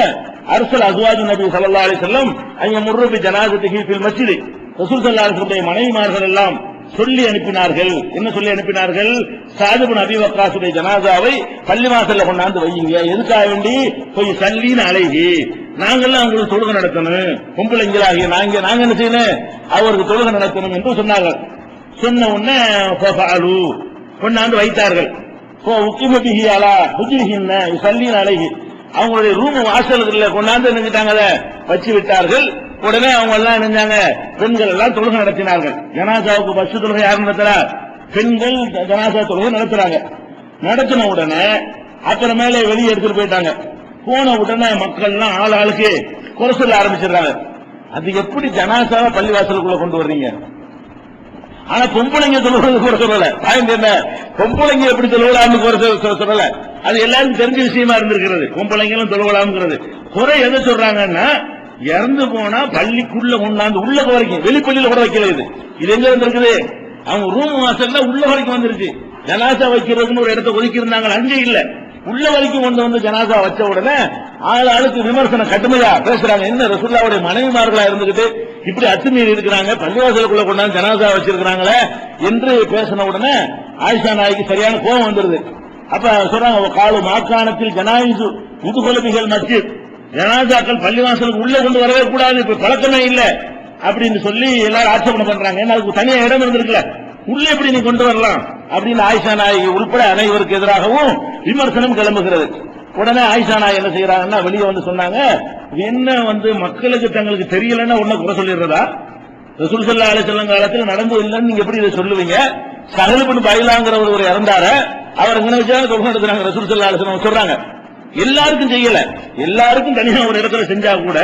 அர்சல் அஸ்வாஜு நபி ஸல்லல்லாஹு அலைஹி வஸல்லம் ஐய முர்ரு ஜனாஸத்திஹி ஃபில் மஸ்ஜித், ரசூல் ஸல்லல்லாஹு அலைஹி வஸல்லம் மனைவிமார்கள் எல்லாம் சொல்லி அனுப்பினார்கள். என்ன சொல்லி அனுப்பினார்கள், சஅத் இப்னு அபீ வக்காஸுடைய ஜனாசாவை பள்ளிவாசல்ல கொண்டாந்து வையுங்க. எதுக்காக வேண்டி, போய் சல்லீன அலைஹி, நாங்கெல்லாம் அவங்களுக்கு தொழுகை நடத்தணும், பொம்பளைங்களாகிய நாங்க என்ன செய்யணும், அவருக்கு தொழுகை நடத்தணும் என்று சொன்னார்கள். சொன்ன உடனே கொண்டாந்து வைத்தார்கள். சல்லீன அலைஹி, அவங்களுடைய ரூம் வாசல்ல கொண்டாந்து நினைஞ்சிட்டாங்க, வச்சு விட்டார்கள். உடனே அவங்க எல்லாம் நினைஞ்சாங்க, பெண்கள் எல்லாம் தொழுகை நடத்தினார்கள். ஜனாசாவுக்கு பஸ் தொழுகை யார் நடத்துறா, பெண்கள் ஜனாசா தொழுகை நடத்துறாங்க. நடத்தின உடனே அப்புறமேல வெளியே எடுத்துட்டு போயிட்டாங்க. போன உடனே மக்கள் எல்லாம் ஆள் ஆளுக்கு குறை சொல்ல ஆரம்பிச்சிடுறாங்க. அது எப்படி ஜனாசாவை பள்ளிவாசலுக்குள்ள கொண்டு வர்றீங்க, ஆனா பொம்பளைங்க தொழுவது குறை சொல்லல. என்ன பொம்பளைங்க எப்படி தொழுவலாம்னு குறை சொல்லல, அது எல்லாருக்கும் தெரிஞ்ச விஷயமா இருந்திருக்கிறது. பொம்பளைங்களும் தொழுவலாம்ங்கிறது குறை எதை சொல்றாங்கன்னா, இறந்து போனா பள்ளிக்குள்ள கொண்டாந்து உள்ள வரைக்கும், வெளிப்பள்ளியில கூட வைக்கல. இது எங்க இருந்திருக்குது, அவங்க ரூம் வாசல்ல உள்ள வரைக்கும் வந்துருச்சு. ஜனாசா வைக்கிறதுன்னு ஒரு இடத்தை ஒதுக்கி இருந்தாங்க, அங்கே இல்ல, உள்ள வரைக்கும் கொண்டு வந்து ஜனாசா வச்ச உடனே ஆளுக்கு விமர்சனம் கடுமையா பேசுறாங்க. என்ன ரசூலுல்லாஹ்வுடைய மனைவிமார்களா இருந்துகிட்டு இப்படி அத்துமீறி இருக்கிறாங்க, பள்ளிவாசலுக்குள்ள கொண்டாந்து ஜனாசா வச்சிருக்கிறாங்களே என்று பேசின உடனே ஆயிஷா நாய்க்கு சரியான கோபம் வந்துருது. அப்ப சொல்றாங்க, காலு மாக்காணத்தில் ஜனாயிசு முதுகொலபிகள் மஸ்ஜித், ஜனாசாக்கள் பள்ளிவாசலுக்கு உள்ள கொண்டு வரவே கூடாது, இப்ப பழக்கமே இல்ல அப்படின்னு சொல்லி எல்லாரும் ஆட்சேபனை பண்றாங்க. ஏன்னா அதுக்கு தனியா இடம் இருந்திருக்கல, உள்ள எப்படி நீ கொண்டு வரலாம் அப்படின்னு ஆயிஷா நாயகி உள்பட அனைவருக்கு எதிராகவும் விமர்சனம் கிளம்புகிறது. உடனே ஆயிஷா நாயகி என்ன செய்யறாங்கன்னா வெளியே வந்து சொன்னாங்க, என்ன வந்து மக்களுக்கு தங்களுக்கு தெரியலன்னா உன்ன குறை சொல்லிடுறதா? ரசூல் ஸல்லல்லாஹு அலைஹி வஸல்லம் காலத்தில் நடந்து இல்லைன்னு நீங்க எப்படி இதை சொல்லுவீங்க? சஹல் பின் பைலாங்கிற ஒரு இறந்தார அவர் எங்க வச்சாலும் தொழுகை நடத்துறாங்க. ரசூல் ஸல்லல்லாஹு அலைஹி வஸல்லம் சொல்றாங்க எல்லாருக்கும் செய்யல, எல்லாருக்கும் தனியா ஒரு இடத்துல செஞ்சா கூட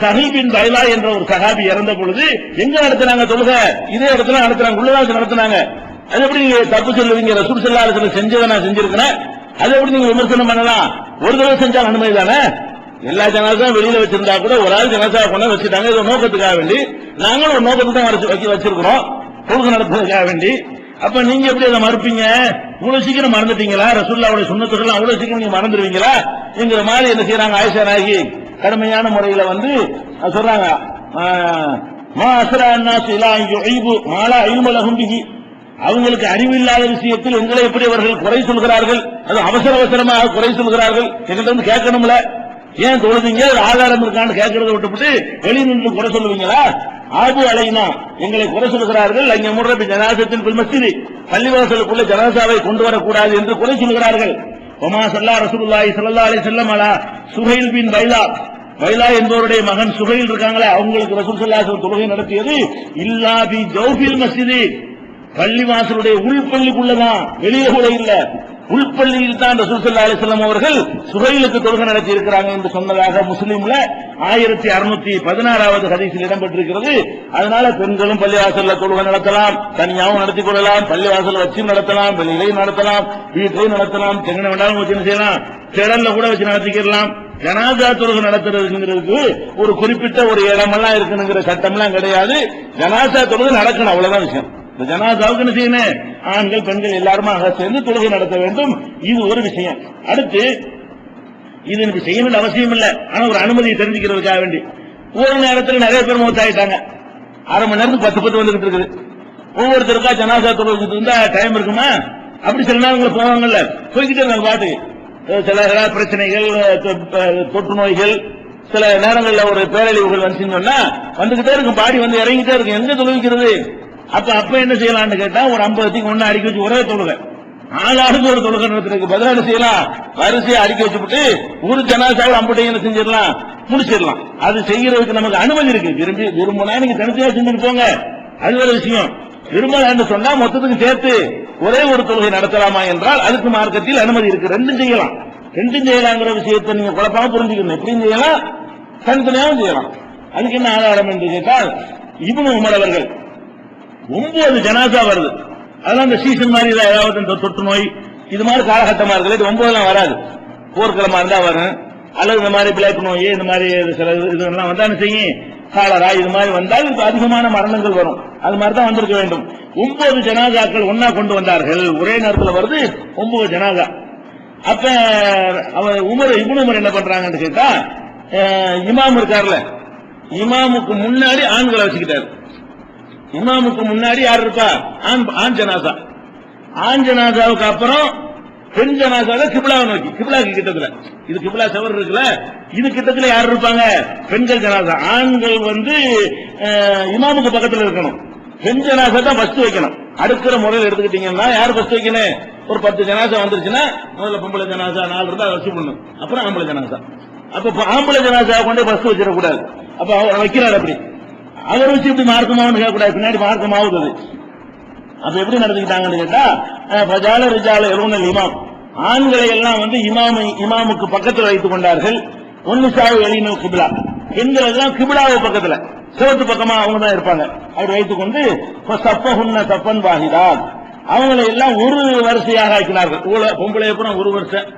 சஹல் பின் பைலா என்ற ஒரு சஹாபி இறந்த பொழுது எங்க நடத்துனாங்க தொழுகை? இதே இடத்துல நடத்துறாங்க, உள்ளதாக நடத்துனாங்க. அது எப்படி நீங்க தப்பு சொல்லுவீங்க? ரசூல் ஸல்லல்லாஹு அலைஹி வஸல்லம் செஞ்சதை நான் செஞ்சிருக்கிறேன், அதை எப்படி நீங்க விமர்சனம் பண்ணலாம்? ஒரு தடவை செஞ்சா அனுமதி தானே? எல்லா ஜனாசாவும் வெளியில வச்சிருந்தா கூட ஒரு ஆள் ஜனாசா கொண்டு வச்சுட்டாங்க, இது நோக்கத்துக்காக வேண்டி நாங்களும் ஒரு நோக்கத்தை தான் வச்சிருக்கிறோம், தொழுகை நடத்துறதுக்காக வேண்டி. அப்ப நீங்க எப்படி அதை மறுப்பீங்க? இவ்வளவு சீக்கிரம் மறந்துட்டீங்களா? ரசூலுல்லாஹ்வுடைய சுன்னத்துகள் அவ்வளவு சீக்கிரம் நீங்க மறந்துடுவீங்களா? என்கிற மாதிரி என்ன செய்யறாங்க ஆயிஷா நாயகி கடுமையான முறையில வந்து சொல்றாங்க, மா அஸ்ரா அன்னாஸ் இலா யுஈபு மாலா இல்ம லஹும் பிஹி, அவங்களுக்கு அறிவில்லாத விஷயத்தில் எங்களை எப்படி அவர்கள் குறை சொல்கிறார்கள், அது அவசர அவசரமாக குறை சொல்கிறார்கள், எங்கள்கிட்ட வந்து கேட்கணும்ல, ஏன் தொழுதீங்க ஆதாரம் இருக்கான்னு கேட்கறத விட்டுவிட்டு வெளியே நின்று குறை சொல்லுவீங்களா? ஆபு அலைனா எங்களை குறை சொல்கிறார்கள், அங்கே முர்ரபி ஜனாசத்தின் பில் மஸ்ஜிதி, பள்ளிவாசலுக்குள்ள ஜனாசாவை கொண்டு வரக்கூடாது என்று குறை சொல்கிறார்கள். ஒமா ஸல்லா ரசூலுல்லாஹி ஸல்லல்லாஹு அலைஹி வஸல்லம் அலா சுஹைல் பின் பைலா, பைலா என்பவருடைய மகன் சுஹைல் இருக்காங்களே அவங்களுக்கு ரசூல் ஸல்லல்லாஹு அலைஹி வஸல்லம் தொழுகை நடத்தியது இல்லா பி ஜௌஃபில் மஸ்ஜிதி, பள்ளிவாசலுடைய உள்பள்ளிக்குள்ளதான், வெளியே கூட இல்ல, உள்பள்ளியில் தான் ரசூல் ஸல்லல்லாஹு அலைஹி வஸல்லம் அவர்கள் சுஹைலுக்கு தொழுகை நடத்தி இருக்கிறாங்க என்று சொன்னதாக முஸ்லிம்ல 1616வது ஹதீஸில் இடம்பெற்றிருக்கிறது. அதனால பெண்களும் பள்ளிவாசல்ல தொழுகை நடத்தலாம், தனியாகவும் நடத்திக் கொள்ளலாம், பள்ளிவாசல் வச்சு நடத்தலாம், வெளியிலையும் நடத்தலாம், வீட்டையும் நடத்தலாம், எங்க வேண்டாலும் வச்சு செய்யலாம், திடல்ல கூட வச்சு நடத்திக்கலாம். ஜனாசா தொழுகை நடத்துறதுங்கிறதுக்கு ஒரு குறிப்பிட்ட ஒரு இடமெல்லாம் இருக்குங்கிற சட்டம்லாம் கிடையாது. ஜனாசா தொழுகை நடக்கணும், அவ்வளவுதான் விஷயம். இந்த ஜனாசாவுக்கு என்ன செய்யணும்? ஆண்கள் பெண்கள் எல்லாருமா சேர்ந்து தொழுகை நடத்த வேண்டும். இது ஒரு விஷயம். அடுத்து இது எனக்கு செய்யணும்னு அவசியம் இல்லை, ஆனா ஒரு அனுமதியை தெரிஞ்சுக்கிறதுக்காக வேண்டி ஒரு நேரத்தில் நிறைய பேர் மூத்தாயிட்டாங்க, அரை மணி நேரத்துக்கு 10 வந்துகிட்டு இருக்குது. ஒவ்வொருத்தருக்கா ஜனாசா தொழுகை இருந்தா டைம் இருக்குமா? அப்படி சில நேரங்கள் போவாங்கல்ல, போய்கிட்டே இருந்தாங்க பாட்டுக்கு. சில பிரச்சனைகள், தொற்று நோய்கள், சில நேரங்களில் ஒரு பேரழிவுகள் வந்துச்சுன்னு சொன்னா வந்துகிட்டே இருக்கும், பாடி வந்து இறங்கிட்டே இருக்கும், எங்க தொழுவிக்கிறது? அப்ப என்ன செய்யலாம்னு கேட்டா ஒரு 50 ஒண்ணு அடிக்க வச்சு ஒரே தொழுகை, ஆளாளுக்கு ஒரு தொழுகை நடத்துறதுக்கு பதிலாக என்ன செய்யலாம்? வரிசையை அடிக்க வச்சுட்டு ஒரு ஜனாசாவை 50 என்ன செஞ்சிடலாம், முடிச்சிடலாம். அது செய்யறதுக்கு நமக்கு அனுமதி இருக்கு. விரும்பினா நீங்க தனித்தையா செஞ்சுட்டு போங்க, அது ஒரு விஷயம். விரும்பலன்னு சொன்னா மொத்தத்துக்கு சேர்த்து ஒரே ஒரு தொழுகை நடத்தலாமா என்றால் அதுக்கு மார்க்கத்தில் அனுமதி இருக்கு. ரெண்டும் செய்யலாம். ரெண்டும் செய்யலாங்கிற விஷயத்தை நீங்க குழப்பமா புரிஞ்சுக்கணும். எப்படியும் செய்யலாம், தனித்தனியாவும் செய்யலாம். அதுக்கு என்ன ஆதாரம் என்று கேட்டால் இப்னு உமர் அவர்கள் 9 ஜனாசா வருது. அதெல்லாம் இந்த சீசன் மாதிரி ஏதாவது இந்த தொற்று நோய் இது மாதிரி காலகட்டமா இருக்குது, இது 9 வராது. போர்க்களமா இருந்தா வரும், அல்லது இந்த மாதிரி பிளாக் நோய் இந்த மாதிரி சில இதெல்லாம் வந்தா என்ன செய்யும், காலரா இது மாதிரி வந்தால் அதிகமான மரணங்கள் வரும். அது மாதிரி தான் வந்திருக்க வேண்டும். 9 ஜனாசாக்கள் ஒன்னா கொண்டு வந்தார்கள், ஒரே நேரத்தில் வருது 9 ஜனாசா. அப்ப அவர் இப்னு உமர் என்ன பண்றாங்கன்னு கேட்டா, இமாம் இருக்கார்ல, இமாமுக்கு முன்னாடி ஆண்களை வச்சுக்கிட்டாரு. இமாமுக்கு முன்னாடி யார் இருப்பா? ஆண் ஜனாசா. ஆண் ஜனாசாவுக்கு அப்புறம் பெண் ஜனாசாவை கிப்லாவை நோக்கி, கிப்லாக்கு கிட்டத்துல, இது கிப்லா செவர் இருக்குல்ல, இது கிட்டத்துல யார் இருப்பாங்க? பெண்கள் ஜனாசா. ஆண்கள் வந்து இமாமுக்கு பக்கத்துல இருக்கணும், பெண் ஜனாசா தான் ஃபர்ஸ்ட் வைக்கணும். அடுக்கிற முறையில் எடுத்துக்கிட்டீங்கன்னா யார் ஃபர்ஸ்ட் வைக்கணும்? ஒரு 10 ஜனாசா வந்துருச்சுன்னா முதல்ல பொம்பளை ஜனாசா 4 இருந்தா வச்சு பண்ணும், அப்புறம் ஆம்பளை ஜனாசா. அப்ப ஆம்பளை ஜனாசா கொண்டே ஃபர்ஸ்ட் வச்சிடக்கூடாது. அப்ப அவர் வைக்கிறார். அப்படி அவர் வச்சு இப்படி மார்க்கமாவும் கேட்கக்கூடாது, பின்னாடி மார்க்கமாவுது. அப்ப எப்படி நடந்துக்கிட்டாங்கன்னு கேட்டா, பஜால ரிஜால எழுநல் இமாம், ஆண்களை எல்லாம் வந்து இமாமுக்கு பக்கத்தில் வைத்துக் கொண்டார்கள். ஒன்னு சாவு எலினல் கிபிலா, பெண்கள் எல்லாம் கிபிலாவு பக்கத்துல சிவத்து பக்கமா அவங்க தான் இருப்பாங்க. அப்படி வைத்துக் கொண்டு சப்பஹுன்ன சப்பன் வாஹிதா, அவங்களை எல்லாம் ஒரு வரிசையாக ஆக்கினார்கள். பொம்பளை பூரா ஒரு வருஷம்,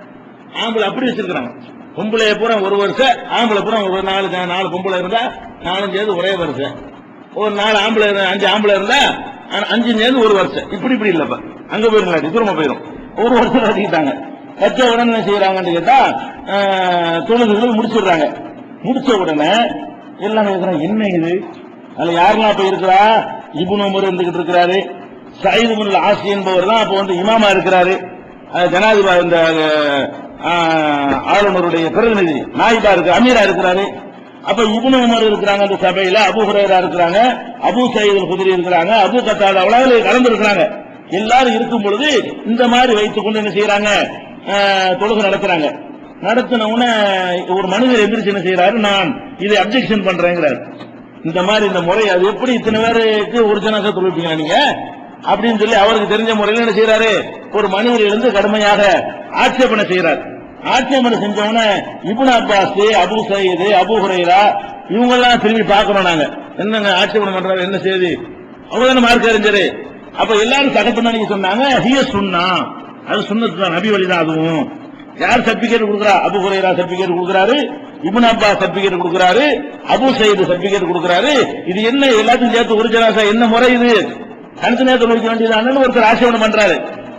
ஆம்பளை அப்படி வச்சிருக்கிறாங்க. பொம்பளை பூரா ஒரு வருஷம், ஆம்பளை பூரா ஒரு 4 பொம்பளை இருந்தா 4 சேர்ந்து ஒரே வருஷம், ஒரு 4 ஆம்பளை 5 ஆம்பளை இருந்தா 5 சேர்ந்து ஒரு வருஷம். இப்படி இல்லப்ப அங்க போயிருந்தாங்க, தூரமா போயிடும். ஒரு வருஷம் கட்டிக்கிட்டாங்க. கட்ச உடனே என்ன செய்யறாங்கன்னு கேட்டா தொழுகைகள் முடிச்சிடுறாங்க. முடிச்ச உடனே எல்லாம் கேட்கிறாங்க, என்ன இது? அதுல யாரெல்லாம் இப்ப இருக்கிறா? இப்னு உமர் இருந்துகிட்டு இருக்கிறாரு, சயீத் இப்னு ஆஸ் என்பவர் தான் அப்ப வந்து இமாமா இருக்கிறாரு, ஜனாதிபதி இந்த ஆளுநருடைய பிரதிநிதி நாயிபா இருக்கு, அமீரா இருக்கிறாரு. அப்ப இப்னு உமர் இருக்கிறாங்க அந்த சபையில, அபூ ஹுரைரா இருக்கிறாங்க, அபூ சயீத் அல்-குத்ரி இருக்கிறாங்க, அபூ கத்தாதா அவர்கள் கலந்து இருக்கிறாங்க. எல்லாரும் இருக்கும் பொழுது இந்த மாதிரி வைத்துக் கொண்டு என்ன செய்யறாங்க, தொழுகை நடத்துறாங்க. நடத்தின உடனே ஒரு மனிதர் எந்திரிச்சு என்ன செய்யறாரு, நான் இதை அப்ஜெக்ஷன் பண்றேங்கிறாரு. இந்த மாதிரி இந்த முறை அது எப்படி இத்தனை பேருக்கு ஒரு ஜனாசா தொழுப்பீங்க நீங்க அப்படின்னு சொல்லி அவருக்கு தெரிஞ்ச முறையில் என்ன செய்யறாரு, ஒரு மனிதர் இருந்து கடுமையாக ஆட்சேபனை செய்யறாரு. ஆட்சேபனை செஞ்சவன Ibn Abbas, Abu Saeed, Abu Hurairah இவங்க எல்லாம் திரும்பி பார்க்கணும். நாங்க என்னங்க ஆட்சேபனை பண்றாரு, என்ன செய்தி, அவ்வளவுதான மார்க் அறிஞரு. அப்ப எல்லாரும் சகப்பண்ண நீங்க சொன்னாங்க, ஹிய சுன்னா, அது சுன்னத்து தான், நபி வழிதான். அதுவும் யார் சர்டிபிகேட் கொடுக்குறா, அபூ ஹுரைரா சர்டிபிகேட் கொடுக்குறாரு, இப்னு அப்பாஸ் சர்டிபிகேட் கொடுக்குறாரு, அபூ சயீத் சர்டிபிகேட் கொடுக்குறாரு. இது என்ன எல்லாத்தையும் சேர்த்து ஒரு ஜனாசா என்ன முறை இது, அடுத்த நேரத்தில் முடிக்க வேண்டியதானு ஒருத்தர் ஆட்சேபனை பண்றாரு.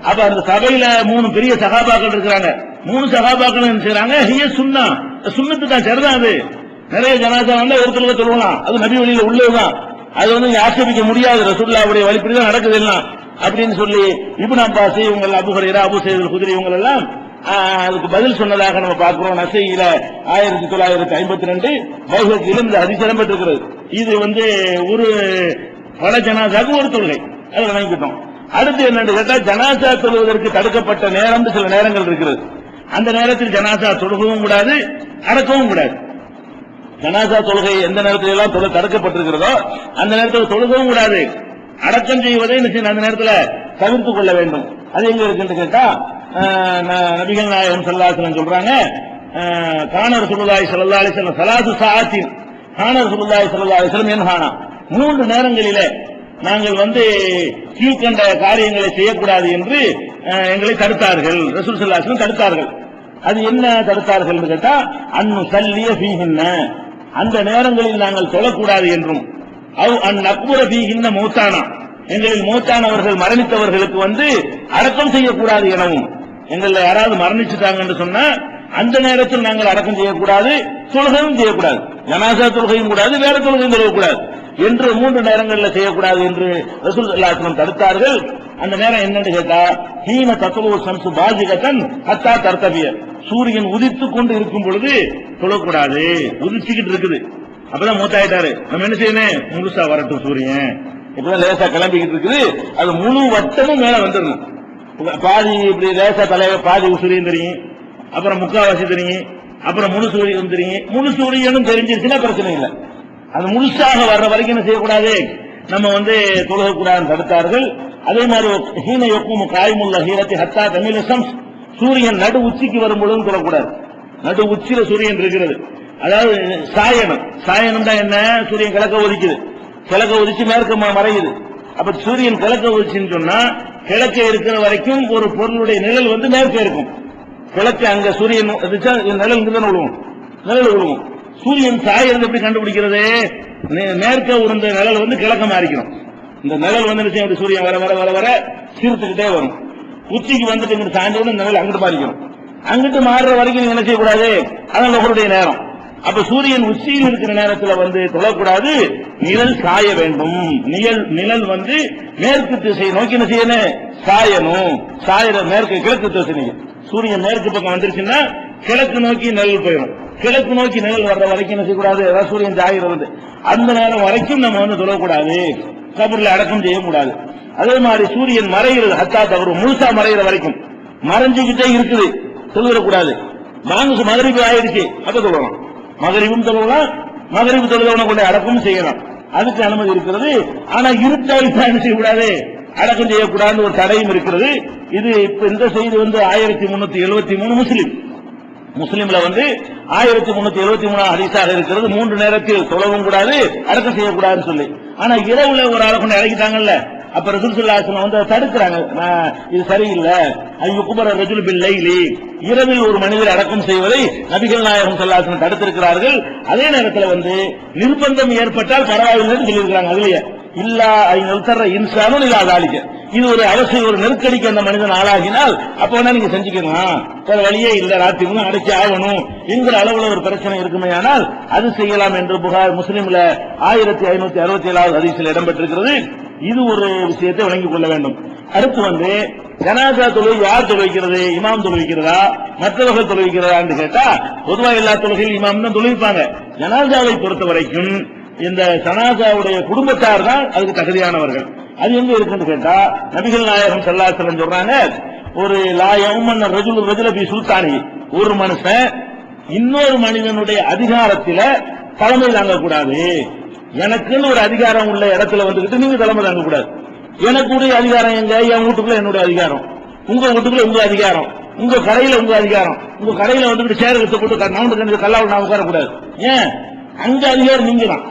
அப்ப அந்த சபையில 3 பெரிய சகாபாக்கள் இருக்கிறாங்க. 3 சகாபாக்கள் என்ன செய்யறாங்க, ஹிய சுன்னா, சுன்னத்து தான், சரிதான். அது நிறைய ஜனாசா வந்து ஒருத்தர் சொல்லுவாங்க, அது நபி வழியில உள்ளதுதான், அது வந்து ஆட்சேபிக்க முடியாது, ரசூலுல்லாஹ்வுடைய வழிப்படிதான் நடக்குது எல்லாம் அப்படின்னு சொல்லி இப்னு அப்பாஸ் இவங்க, அபூ ஹுரைரா, அபூ சயீத் அல்-குத்ரி இவங்க எல்லாம் அதுக்கு பதில் சொன்னதாக நம்ம பார்க்கிறோம். நசையில 1952 பைஹக்கியில இந்த ஹதீஸ் இடம்பெற்றிருக்கிறது. இது வந்து ஒரு பல ஜனாசாக்கு ஒரு தொழுகை, அதை வணங்கிட்டோம். அடுத்து என்னன்னு கேட்டா, ஜனாசா தொழுவதற்கு தடுக்கப்பட்ட நேரம் சில நேரங்கள் இருக்கிறது. அந்த நேரத்தில் ஜனாசா தொழுகவும் கூடாது, அடக்கவும் கூடாது. ஜனாசா தொழுகை எந்த நேரத்தில் எல்லாம் தடுக்கப்பட்டிருக்கிறதோ அந்த நேரத்தில் தொழுகவும் கூடாது, அடக்கம் செய்வதை அந்த நேரத்தில் தவிர்த்துக் கொள்ள வேண்டும். அது எங்க இருக்குன்னு கேட்டா, நபிகள் நாயகம் ஸல்லல்லாஹு அலைஹி வஸல்லம் சொல்றாங்க, கான ரசூலுல்லாஹி ஸல்லல்லாஹு அலைஹி வஸல்லம் ஸலாத்து ஸாஅத்தின், கான ரசூலுல்லாஹி ஸல்லல்லாஹு அலைஹி வஸல்லம் யன்ஹானா, 3 நேரங்களிலே நாங்கள் வந்து கீழ்கண்ட காரியங்களை செய்யக்கூடாது என்று எங்களை தடுத்தார்கள். ரசூல் ஸல்லல்லாஹு அலைஹி வஸல்லம் தடுத்தார்கள். அது என்ன தடுத்தார்கள் என்று கேட்டா, அன்னு சல்லிய ஃபீஹின்ன, அந்த நேரங்களில் நாங்கள் தொழக்கூடாது என்றும், அவ் அன் நக்புர ஃபீஹின்ன மௌத்தானா, எங்களில் மௌத்தானவர்கள் மரணித்தவர்களுக்கு வந்து அடக்கம் செய்யக்கூடாது எனவும், எங்களை யாராவது மரணிச்சுட்டாங்க என்று சொன்னா அந்த நேரத்தில் நாங்கள் அடக்கம் செய்யக்கூடாது, தொழுகையும் செய்யக்கூடாது, ஜனாசா தொழுகையும் கூடாது, வேற தொழுகையும் தொழக்கூடாது என்று 3 நேரங்களில் செய்யக்கூடாது என்று ரசூல் ஸல்லல்லாஹு அலைஹி வஸல்லம் தடுத்தார்கள். அந்த நேரம் என்னன்னு கேட்டா, ஹீன தத்லு ஷம்சு பாஜிகத்தன் ஹத்தா தர்தபிய, சூரியன் உதித்துக் கொண்டு இருக்கும் பொழுது தொழக்கூடாது, உதிச்சுக்கிட்டு இருக்குது, அப்பதான் மூத்தாயிட்டாரு, நம்ம என்ன செய்யணும், முழுசா வரட்டும் சூரியன், இப்பதான் லேசா கிளம்பிக்கிட்டு இருக்குது, அது முழு வட்டமும் மேல வந்துடணும். பாதி இப்படி லேசா தலைவ பாதி சூரியன் தெரியும், அப்புறம் முக்காவாசி தெரியும், அப்புறம் முழு சூரியன் தெரியும். முழு சூரியனும் தெரிஞ்சிருச்சுன்னா பிரச்சனை இல்லை. அது முழுசாக வர்ற வரைக்கும் என்ன செய்யக்கூடாது, நம்ம வந்து தொழுகக்கூடாதுன்னு தடுத்தார்கள். அதே மாதிரி ஹீன யக்கூமு காயிமுல்ல ஹீரத்தி ஹத்தா தமிழ் ஷம்ஸ், சூரியன் நடு உச்சிக்கு வரும்பொழுதும் தொழக்கூடாது. நடு உச்சியில சூரியன் இருக்கிறது, அதாவது சாயனம், சாயனம் தான் என்ன, சூரியன் கிழக்க ஒதுக்குது, கிழக்க ஒதுச்சு மேற்க மறையுது. அப்ப சூரியன் கிழக்க ஒதுச்சுன்னு சொன்னா கிழக்க இருக்கிற வரைக்கும் ஒரு பொருளுடைய நிழல் வந்து மேற்க இருக்கும். கிழக்கு அங்க சூரியன் நிழல் விழுவும், நிழல் விழுவும். சூரியன் சாயறது எப்படி கண்டுபிடிக்கிறது, மேற்க உருந்த நிழல் வந்து கிழக்க மாறிக்கணும். இந்த நிழல் வந்து சூரியன் வர வர வர வர சீர்த்துக்கிட்டே வரும், உச்சிக்கு வந்துட்டு இங்கிட்டு சாய்ந்தோட நிழல் அங்கிட்டு மாறிக்கணும். அங்கிட்டு மாறுற வரைக்கும் நீங்க என்ன செய்யக்கூடாது, அதான் லோகருடைய நேரம். அப்ப சூரியன் உச்சியில் இருக்கிற நேரத்தில் வந்து தொழக்கூடாது, நிழல் சாய வேண்டும். நிழல் வந்து மேற்கு திசை நோக்கி என்ன செய்யணும், சாயணும். சாயிர மேற்கு கிழக்கு திசை, சூரியன் மேற்கு பக்கம் வந்துருச்சுன்னா கிழக்கு நோக்கி நிழல் போயிடும். கிழக்கு நோக்கி நிழல் வர்ற வரைக்கும் என்ன செய்யக்கூடாது, அதாவது சூரியன் சாகிறது அந்த நேரம் வரைக்கும் நம்ம வந்து தொழக்கூடாது, கபர்ல அடக்கம் செய்யக்கூடாது. அதே மாதிரி சூரியன் மறைகிறது, ஹத்தா தவறு முழுசா மறைகிற வரைக்கும் மறைஞ்சுக்கிட்டே இருக்குது, தொழுவிடக்கூடாது. நாங்க மகரிபு ஆயிடுச்சு அப்ப தொழலாம், மகரிபும் தொழலாம், மகரிபு தொழுதவனை கொண்டு அடக்கம் செய்யலாம், அதுக்கு அனுமதி இருக்கிறது. ஆனா இருட்டாயிட்டா என்ன செய்யக்கூடாது, அடக்கம் செய்யக்கூடாதுன்னு ஒரு தடையும் இருக்கிறது. இது இப்ப இந்த செய்தி வந்து 1373 முஸ்லிம்ல வந்து 1373 ஹதீஸாக இருக்கிறது. 3 நேரத்தில் தொழவும் கூடாது, அடக்கம் செய்யக்கூடாதுன்னு சொல்லி. ஆனா இரவுல ஒரு ஆளை கொண்டு இறக்கிட்டாங்கல்ல, அப்ப ரசூல் ஸல்லல்லாஹு அலைஹி வஸல்லம் வந்து தடுக்கிறாங்க, இது சரியில்லை, ஐயுக்பர ரஜுல் பில் லைலி, இரவில் ஒரு மனிதர் அடக்கம் செய்வதை நபிகள் நாயகம் ஸல்லல்லாஹு அலைஹி வஸல்லம் தடுத்திருக்கிறார்கள். அதே நேரத்தில் வந்து நிர்பந்தம் ஏற்பட்டால் பரவாயில்லைன்னு சொல்லியிருக்கிறாங்க. அதுலயே இல்லா ஐநல்தர இன்சானும் இல்லா தாலிக்க, இது ஒரு அவசியம், ஒரு நெருக்கடிக்கு அந்த மனிதன் ஆளாகினால் அப்ப வேணா நீங்க செஞ்சுக்கலாம், வேற வழியே இல்ல, ராத்திரி முன்னும் அடைச்சு ஆகணும் என்கிற அளவுல ஒரு பிரச்சனை இருக்குமே ஆனால் அது செய்யலாம் என்று புகார் முஸ்லிம்ல 1567 ஹதீஸில் இடம்பெற்றிருக்கிறது. இது ஒரு விஷயத்தை வழங்கிக் கொள்ள வேண்டும். அடுத்து ஜனாசா தொழுகை யார் தொழுவிக்கிறது? இமாம் தொழுவிக்கிறதா, மற்றவர்கள் தொழுவிக்கிறதா கேட்டா பொதுவாக எல்லா தொழுகையும் இமாம் தான் தொழுவிப்பாங்க. ஜனாசாவை பொறுத்த வரைக்கும் இந்த ஜனாசாவுடைய குடும்பத்தார் தான் அதுக்கு தகுதியானவர்கள். அது எங்க இருக்குன்னு கேட்டா நபிகள் நாயகம் ஸல்லல்லாஹு அலைஹி வஸல்லம் சொல்றாங்க, ஒரு லா யௌமன் ரஜுல் ரஜுல பி சுல்தானி, ஒரு மனுஷன் இன்னொரு மனிதனுடைய அதிகாரத்தில தலைமை தாங்க கூடாது. எனக்குன்னு ஒரு அதிகாரம் உள்ள இடத்துல வந்துகிட்டு நீங்க தலைமை தாங்க கூடாது. எனக்குடைய அதிகாரம் எங்க? என் வீட்டுக்குள்ள என்னுடைய அதிகாரம், உங்க வீட்டுக்குள்ள உங்க அதிகாரம், உங்க கடையில உங்க அதிகாரம். உங்க கடையில வந்துட்டு சேர் வச்சு போட்டு நவுண்டு கல்லாவில் நான் உட்காரக்கூடாது. ஏன்? அங்க அதிகாரம் நீங்க தான்.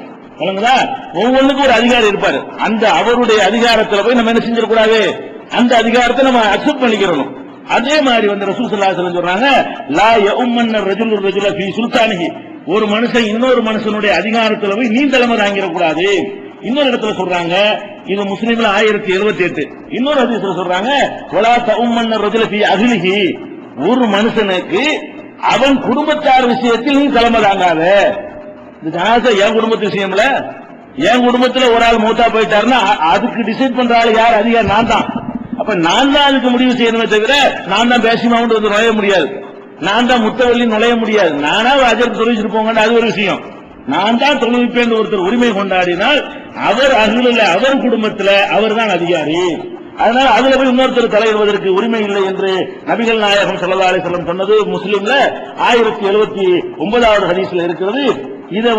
ஒவ்வொன்றுக்கும் ஒரு அதிகாரம் இருப்பாரு. அந்த அவருடைய அதிகாரத்துல போய் நம்ம என்ன செஞ்சிடக்கூடாது, அந்த அதிகாரத்தை நம்ம அக்செப்ட் பண்ணிக்கிறோம். அதே மாதிரி ரசூல் ஸல்லல்லாஹு அலைஹி வஸல்லம் சொல்றாங்க, லா யஉம்மன் ரஜுல் ரஜுல ஃபீ சுல்தானிஹி, ஒரு மனுஷன் இன்னொரு மனுஷனுடைய அதிகாரத்துல போய் நீ தலைமை தாங்கிடக்கூடாது. இன்னொரு இடத்துல சொல்றாங்க, இது முஸ்லிம்ல 1078. இன்னொரு ஹதீஸ்ல சொல்றாங்க, வலா தஉம்மன் ரஜுல ஃபீ அஹ்லிஹி, ஒரு மனுஷனுக்கு அவன் குடும்பத்தார் விஷயத்தில் நீ தலைமை தாங்காத. இந்த ஜனாசா என் குடும்பத்து விஷயம்ல, என் குடும்பத்துல ஒரு ஆள் மூத்தா போயிட்டாருன்னா அதுக்கு டிசைட் பண்ற ஆள் யார்? அதிகாரி நான் தான். அப்ப நான் தான் அதுக்கு முடிவு செய்யணுமே தவிர நான் தான் பேசிமாவுண்டு வந்து நுழைய முடியாது, நான் தான் முத்தவள்ளி நுழைய முடியாது. நானா அஜருக்கு தொழில் போங்க, அது ஒரு விஷயம். நான் தான் தொழில்நுட்பேன் ஒருத்தர் உரிமை கொண்டாடினால் அவர் அகில அவர் குடும்பத்துல அவர் தான் அதிகாரி. அதனால அதுல போய் இன்னொருத்தர் தலையிடுவதற்கு உரிமை இல்லை என்று நபிகள் நாயகம் ஸல்லல்லாஹு அலைஹி வஸல்லம் சொன்னது முஸ்லிம்ல 1079வது ஹதீஸ்ல இருக்கிறது. இதை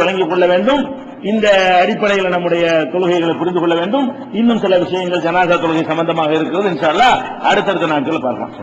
வழங்கிக் கொள்ள வேண்டும். இந்த அடிப்படையில் நம்முடைய தொழுகைகளை புரிந்து கொள்ள வேண்டும். இன்னும் சில விஷயங்கள் ஜனாசா தொழுகை சம்பந்தமாக இருக்கிறது. இன்ஷா அல்லாஹ் அடுத்தடுத்த நாட்களில் பார்க்கலாம்.